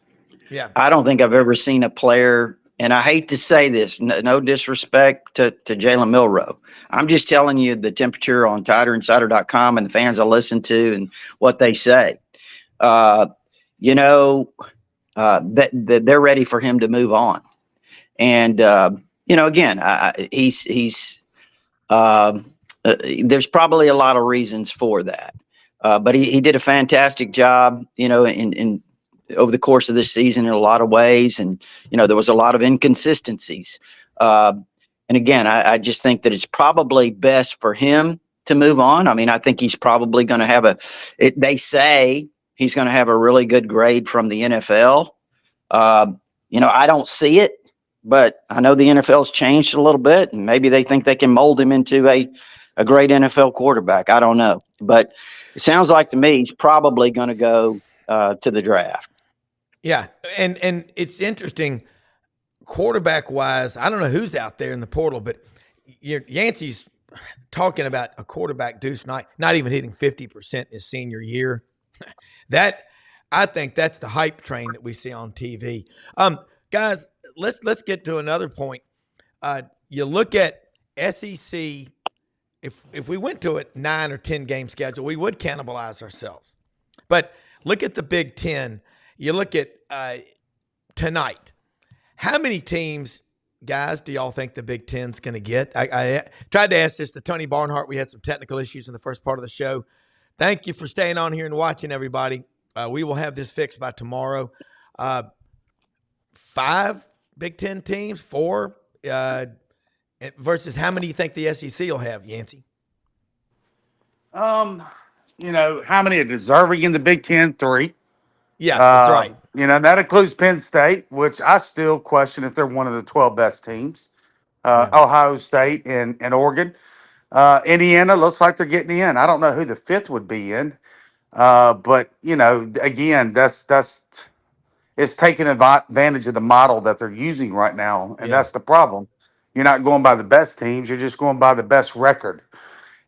Yeah. I don't think I've ever seen a player, and I hate to say this, no disrespect to Jalen Milroe. I'm just telling you the temperature on TiderInsider.com and the fans I listen to and what they say. That they're ready for him to move on. And, again, there's probably a lot of reasons for that. But he did a fantastic job, in over the course of this season in a lot of ways. And, there was a lot of inconsistencies. And again, I just think that it's probably best for him to move on. I mean, I think he's probably going to they say he's going to have a really good grade from the NFL. I don't see it, but I know the NFL's changed a little bit, and maybe they think they can mold him into a great NFL quarterback. I don't know, but it sounds like to me he's probably going to go to the draft. Yeah, and it's interesting, quarterback-wise, I don't know who's out there in the portal, but Yancey's talking about a quarterback, Deuce Knight, not even hitting 50% his senior year. That I think that's the hype train that we see on TV. Guys, let's get to another point. You look at SEC. If we went to a 9 or 10 game schedule, we would cannibalize ourselves. But look at the Big Ten. You look at tonight. How many teams, guys, do y'all think the Big Ten's going to get? I tried to ask this to Tony Barnhart. We had some technical issues in the first part of the show. Thank you for staying on here and watching, everybody. We will have this fixed by tomorrow. 5 Big Ten teams, 4, versus how many you think the SEC will have, Yancy? How many are deserving in the Big Ten? 3. Yeah, that's right. That includes Penn State, which I still question if they're one of the 12 best teams. Ohio State and Oregon. Indiana looks like they're getting in. I don't know who the 5th would be in. But again, that's it's taking advantage of the model that they're using right now, and that's the problem. You're not going by the best teams; you're just going by the best record.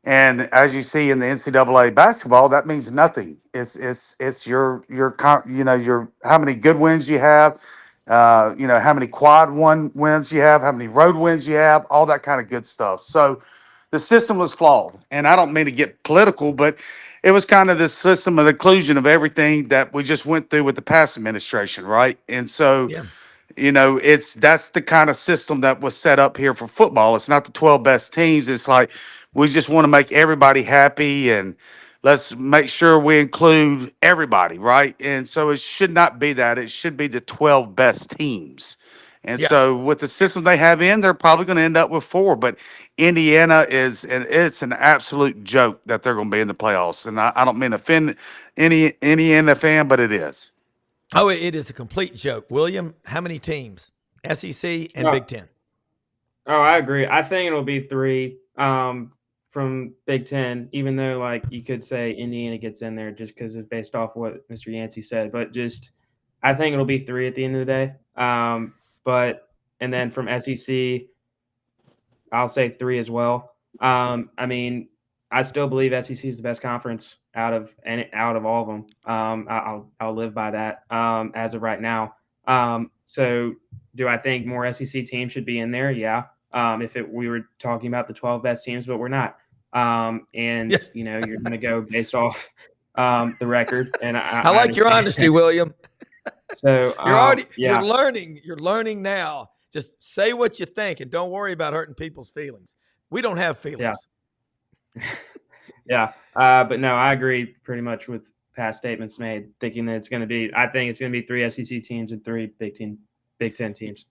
And as you see in the NCAA basketball, that means nothing. It's your how many good wins you have, how many quad one wins you have, how many road wins you have, all that kind of good stuff. So the system was flawed, and I don't mean to get political, but it was kind of the system of inclusion of everything that we just went through with the past administration, right? And so. Yeah. That's the kind of system that was set up here for football. It's not the 12 best teams. It's like we just want to make everybody happy and let's make sure we include everybody, right? And so it should not be that. It should be the 12 best teams. And so with the system they have in, they're probably going to end up with 4. But Indiana it's an absolute joke that they're going to be in the playoffs. And I don't mean to offend any Indiana fan, but it is. Oh, it is a complete joke. William, how many teams? SEC and Big Ten. Oh, I agree. I think it'll be 3 from Big Ten, even though, like, you could say Indiana gets in there just because it's based off what Mr. Yancey said. But I think it'll be 3 at the end of the day. And then from SEC, I'll say 3 as well. I still believe SEC is the best conference out of all of them. I'll live by that as of right now. So do I think more SEC teams should be in there? Yeah. We were talking about the 12 best teams, but we're not. You're going to go based off the record. And I like your honesty, William. So you're learning. You're learning now. Just say what you think and don't worry about hurting people's feelings. We don't have feelings. Yeah. But no, I agree pretty much with past statements made, thinking that I think it's going to be 3 SEC teams and 3 Big Ten teams.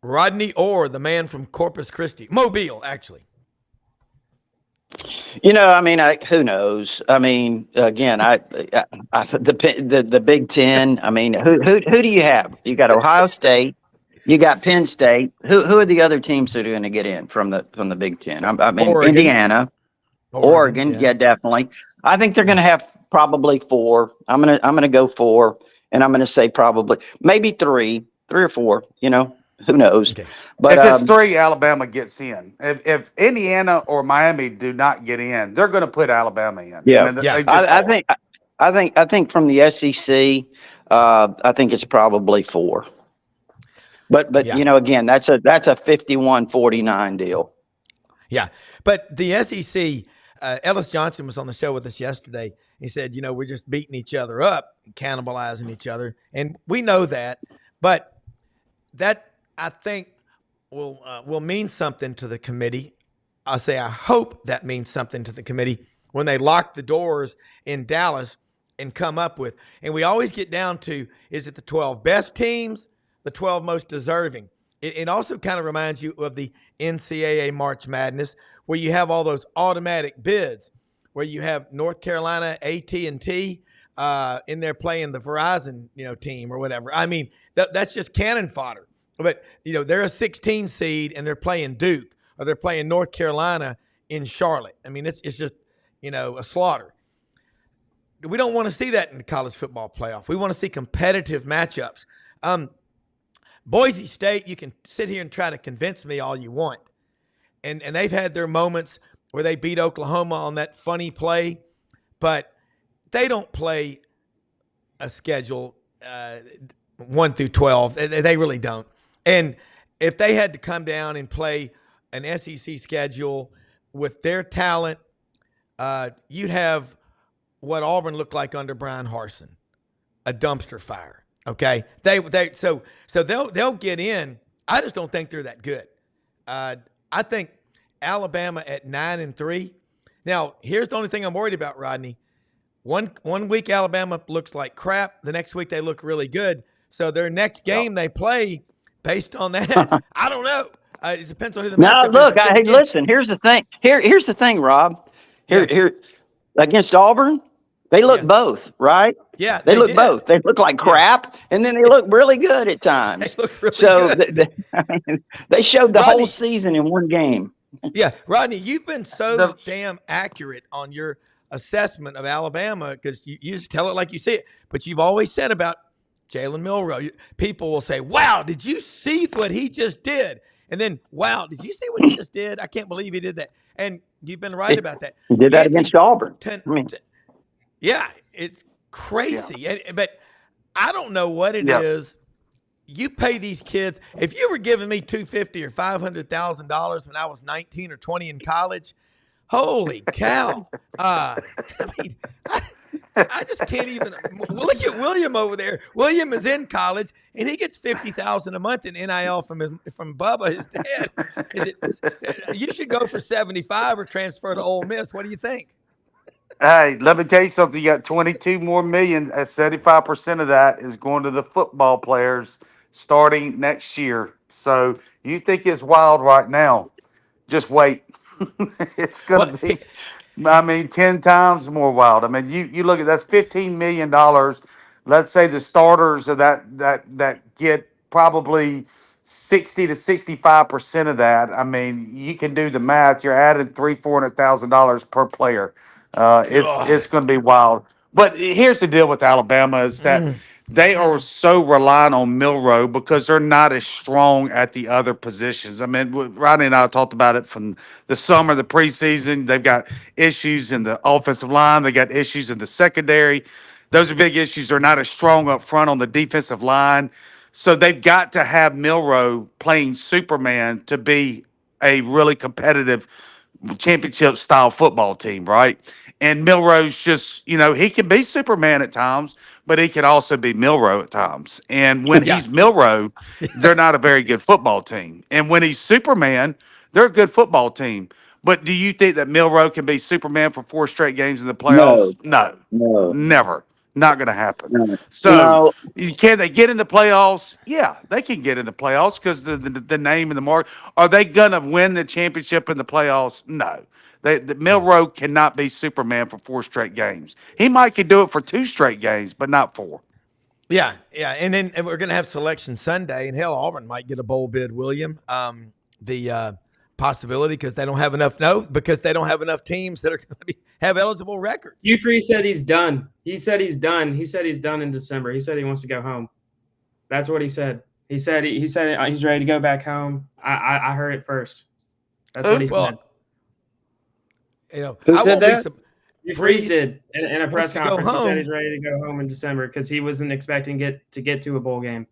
Rodney Orr, the man from Corpus Christi, Mobile, actually. Who knows? Again, the Big Ten. Who do you have? You got Ohio State. You got Penn State. Who are the other teams that are going to get in from the Big Ten? Oregon. Indiana, Oregon, yeah, definitely. I think they're going to have probably 4. I'm gonna go 4, and I'm going to say probably maybe 3 or 4. Who knows? Okay. But if it's 3, Alabama gets in. If Indiana or Miami do not get in, they're going to put Alabama in. Yeah, I think from the SEC, I think it's probably 4. But again, that's a 51-49 deal. Yeah, but the SEC, Ellis Johnson was on the show with us yesterday. He said, we're just beating each other up, cannibalizing each other, and we know that. But that, I think, will mean something to the committee. I hope that means something to the committee when they lock the doors in Dallas and come up with. And we always get down to, is it the 12 best teams, the 12 most deserving? It also kind of reminds you of the NCAA March Madness, where you have all those automatic bids, where you have North Carolina, AT&T in there playing the Verizon team or whatever. That's just cannon fodder. But, they're a 16 seed and they're playing Duke or they're playing North Carolina in Charlotte. It's just, a slaughter. We don't want to see that in the college football playoff. We want to see competitive matchups. Boise State, you can sit here and try to convince me all you want. And they've had their moments where they beat Oklahoma on that funny play, but they don't play a schedule 1 through 12. They really don't. And if they had to come down and play an SEC schedule with their talent, you'd have what Auburn looked like under Brian Harsin, a dumpster fire. Okay, so they'll get in. I just don't think they're that good. I think Alabama at 9-3. Now, here's the only thing I'm worried about, Rodney. One week Alabama looks like crap. The next week they look really good. So their next game they play, based on that, I don't know. It depends on who the Now, matchup is. look, But then hey, again, listen. Here's the thing. Here's the thing, Rob. Here, against Auburn, they look both, right? Yeah, they look did. both. They look like crap, and then they look really good at times. They look really so good. They showed the Rodney, whole season in one game. Yeah, Rodney, you've been so damn accurate on your assessment of Alabama because you just tell it like you see it. But you've always said about Jalen Milroe, people will say, wow, did you see what he just did? And then, wow, did you see what he just did? I can't believe he did that. And you've been right about that. He did that against Auburn. Yeah, it's crazy. Yeah. But I don't know what it is. You pay these kids. If you were giving me $250,000 or $500,000 when I was 19 or 20 in college, holy cow! I mean, I just can't even. Look at William over there. William is in college and he gets $50,000 a month in NIL from Bubba, his dad. You should go for 75 or transfer to Ole Miss. What do you think? Hey, let me tell you something. You got 22 more million. 75% of that is going to the football players starting next year. So you think it's wild right now. Just wait. It's going to be, 10 times more wild. I mean, you look at that's $15 million. Let's say the starters of that get probably 60 to 65% of that. I mean, you can do the math. You're adding $400,000 per player. It's going to be wild. But here's the deal with Alabama is that they are so reliant on Milroe because they're not as strong at the other positions. I mean, Rodney and I talked about it from the summer, the preseason. They've got issues in the offensive line. They got issues in the secondary. Those are big issues. They're not as strong up front on the defensive line. So they've got to have Milroe playing Superman to be a really competitive championship style football team, right? And Milroe's just, he can be Superman at times, but he can also be Milroe at times. And when he's Milroe, they're not a very good football team. And when he's Superman, they're a good football team. But do you think that Milroe can be Superman for 4 straight games in the playoffs? No, never. Not going to happen. So, can they get in the playoffs? Yeah, they can get in the playoffs because the name and the mark. Are they going to win the championship in the playoffs? No. The Milroe cannot be Superman for 4 straight games. He might could do it for 2 straight games, but not 4. Yeah. And then we're going to have Selection Sunday, and hell, Auburn might get a bowl bid, William. The possibility because they don't have enough teams that are going to have eligible records. Ufree said he's done. He said he's done. He said he's done in December. He said he wants to go home. That's what he said. He said he's ready to go back home. I heard it first. That's what he said. Who said that? Freeze did in a press conference. He said he's ready to go home in December because he wasn't expecting to get to a bowl game.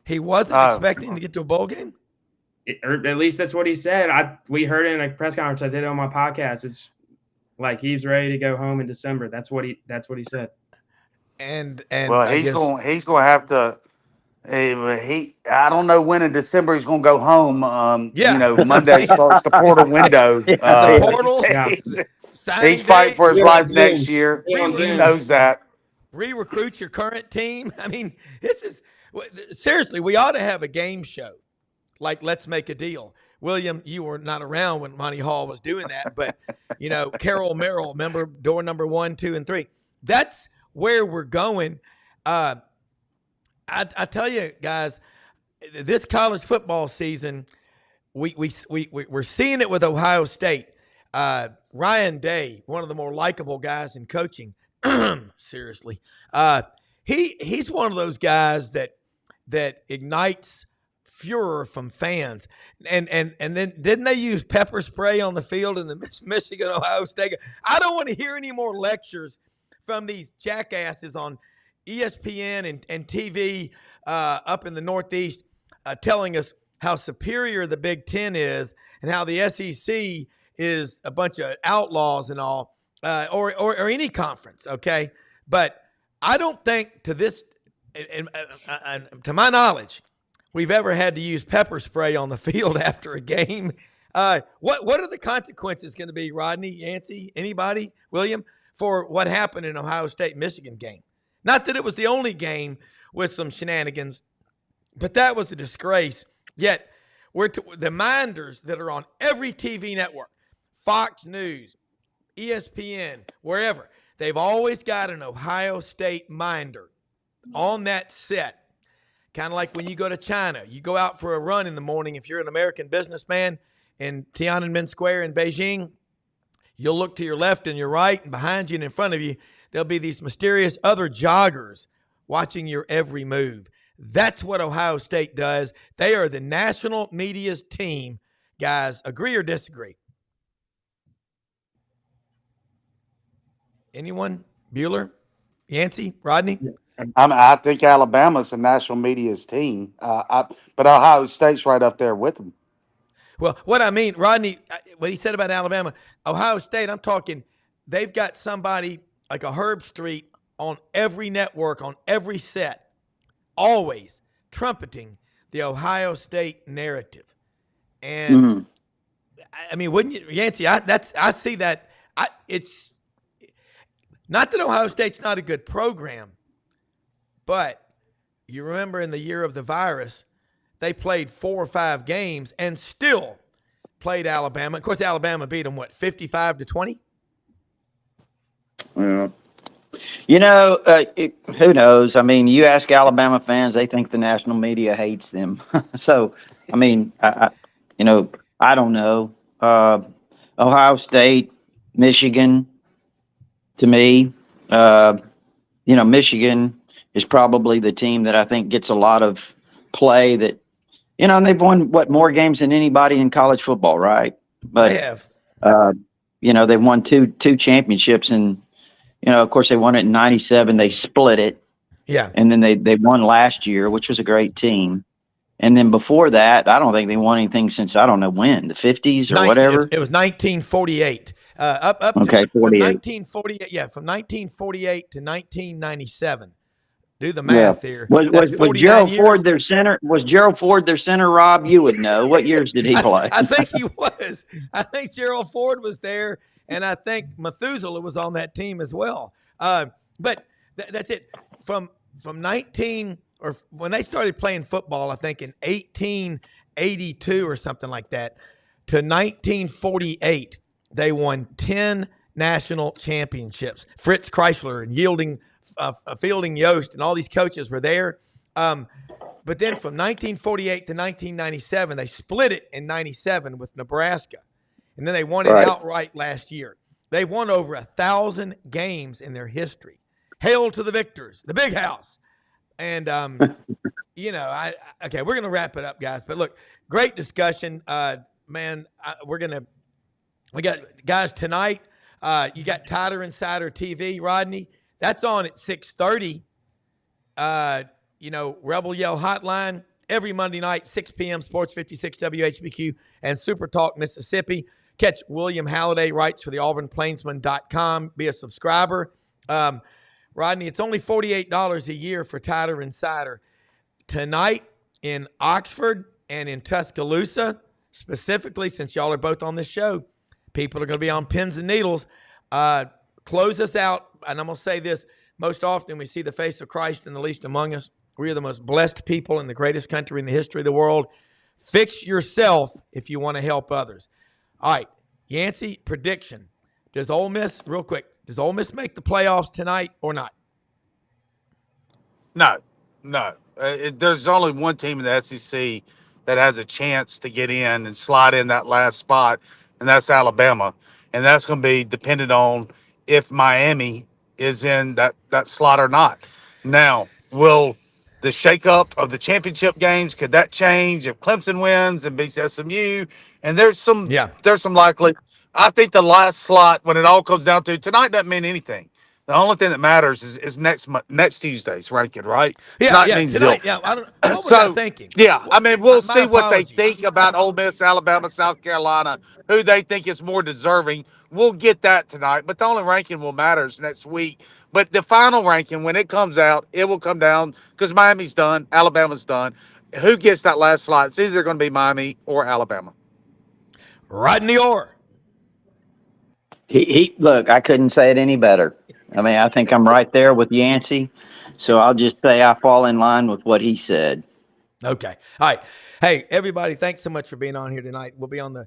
He wasn't expecting to get to a bowl game? Or at least that's what he said. We heard it in a press conference I did on my podcast. It's like he's ready to go home in December. That's what he said. And well, he's going to have to. I don't know when in December he's going to go home. Monday starts the portal window. Portal. He's fighting for his life next year. He knows that. Re-recruit your current team. I mean, this is seriously. We ought to have a game show. Like, let's make a deal. William, you were not around when Monty Hall was doing that, but, Carol Merrill, remember door number 1, 2, and 3. That's where we're going. I tell you, guys, this college football season, we're seeing it with Ohio State. Ryan Day, one of the more likable guys in coaching, seriously. He's one of those guys that ignites furor from fans, and then didn't they use pepper spray on the field in the Michigan Ohio State? I don't want to hear any more lectures from these jackasses on ESPN and TV up in the Northeast telling us how superior the Big Ten is and how the SEC is a bunch of outlaws and all, or any conference, okay? But I don't think to this, to my knowledge, we've ever had to use pepper spray on the field after a game. What are the consequences going to be, Rodney, Yancy, anybody, William, for what happened in Ohio State-Michigan game? Not that it was the only game with some shenanigans, but that was a disgrace. Yet, the minders that are on every TV network, Fox News, ESPN, wherever, they've always got an Ohio State minder on that set. Kind of like when you go to China. You go out for a run in the morning if you're an American businessman in Tiananmen Square in Beijing. You'll look to your left and your right, and behind you and in front of you, there'll be these mysterious other joggers watching your every move. That's what Ohio State does. They are the national media's team. Guys, agree or disagree? Anyone? Bueller? Yancy? Rodney? I think Alabama's the national media's team, but Ohio State's right up there with them. Well, what I mean, Rodney, what he said about Alabama, Ohio State, I'm talking, they've got somebody like a Herb Street on every network, on every set, always trumpeting the Ohio State narrative. And I mean, wouldn't you, Yancy? I see that. It's not that Ohio State's not a good program, but you remember in the year of the virus, they played 4 or 5 games and still played Alabama. Of course, Alabama beat them, 55-20? Yeah. You know, who knows? I mean, you ask Alabama fans, they think the national media hates them. So, I mean, I don't know. Ohio State, Michigan, to me, Michigan is probably the team that I think gets a lot of play that, and they've won, more games than anybody in college football, right? But They have. They've won two championships, and, of course, they won it in '97. They split it. Yeah. And then they won last year, which was a great team. And then before that, I don't think they won anything since, I don't know when, the 50s or whatever. It was 1948. Up Okay, to, from 48. 1948, from 1948 to 1997. Do the math here. Was 49 Gerald years. Ford their center? Was Gerald Ford their center, Rob? You would know. What years did he play? I think he was. I think Gerald Ford was there, and I think Methuselah was on that team as well. But that's it. From 19, or when they started playing football, I think in 1882 or something like that, to 1948, they won 10 national championships. Fritz Chrysler and Fielding Yost and all these coaches were there. But then from 1948 to 1997, they split it in 97 with Nebraska. And then they won it outright last year. They've won over 1,000 games in their history. Hail to the victors, the big house. And, okay, we're going to wrap it up, guys. But look, great discussion. We got guys tonight. You got Gator Insider TV, Rodney. That's on at 6:30. Rebel Yell Hotline every Monday night, 6 p.m. Sports 56 WHBQ and Super Talk Mississippi. Catch William Halliday, writes for the AuburnPlainsman.com. Be a subscriber. Rodney, it's only $48 a year for Gator Insider. Tonight in Oxford and in Tuscaloosa, specifically, since y'all are both on this show, people are going to be on pins and needles. Close us out. And I'm going to say this, most often we see the face of Christ in the least among us. We are the most blessed people in the greatest country in the history of the world. Fix yourself if you want to help others. All right, Yancy, prediction. Does Ole Miss make the playoffs tonight or not? No. There's only one team in the SEC that has a chance to get in and slide in that last spot, and that's Alabama. And that's going to be dependent on if Miami is in that slot or not. Now, will the shakeup of the championship games, could that change if Clemson wins and beats SMU? And there's some likely. I think the last slot, when it all comes down to tonight, doesn't mean anything. The only thing that matters is next Tuesday's ranking, right? Yeah, Tonight yeah, means tonight. zilch. Yeah, I don't. What was I thinking? Yeah, I mean, we'll My see what they apologies. think about Ole Miss, Alabama, South Carolina, who they think is more deserving. We'll get that tonight, but the only ranking will matters next week. But the final ranking, when it comes out, it will come down because Miami's done, Alabama's done. Who gets that last slot? It's either going to be Miami or Alabama. Rodney Orr. He look, I couldn't say it any better. I mean, I think I'm right there with Yancey. So I'll just say I fall in line with what he said. Okay. All right. Hey, everybody, thanks so much for being on here tonight. We'll be on the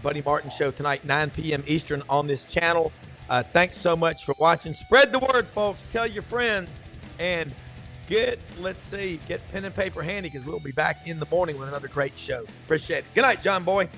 Buddy Martin Show tonight, 9 p.m. Eastern on this channel. Thanks so much for watching. Spread the word, folks. Tell your friends. And get pen and paper handy because we'll be back in the morning with another great show. Appreciate it. Good night, John Boy.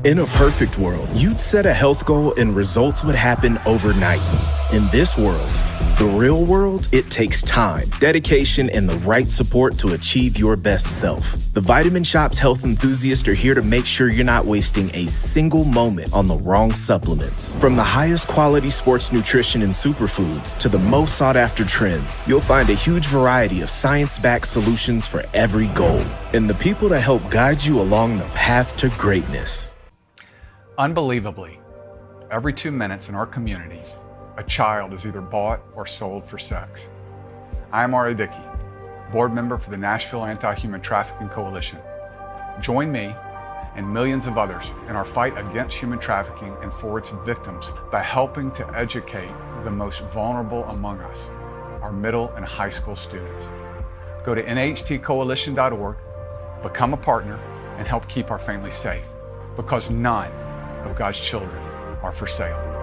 In a perfect world, you'd set a health goal and results would happen overnight. In this world, the real world, it takes time, dedication, and the right support to achieve your best self. The Vitamin Shop's health enthusiasts are here to make sure you're not wasting a single moment on the wrong supplements. From the highest quality sports nutrition and superfoods to the most sought after trends, you'll find a huge variety of science-backed solutions for every goal. And the people to help guide you along the path to greatness. Unbelievably, every 2 minutes in our communities, a child is either bought or sold for sex. I am Ari Dickey, board member for the Nashville Anti-Human Trafficking Coalition. Join me and millions of others in our fight against human trafficking and for its victims by helping to educate the most vulnerable among us, our middle and high school students. Go to nhtcoalition.org, become a partner, and help keep our families safe, because none of God's children are for sale.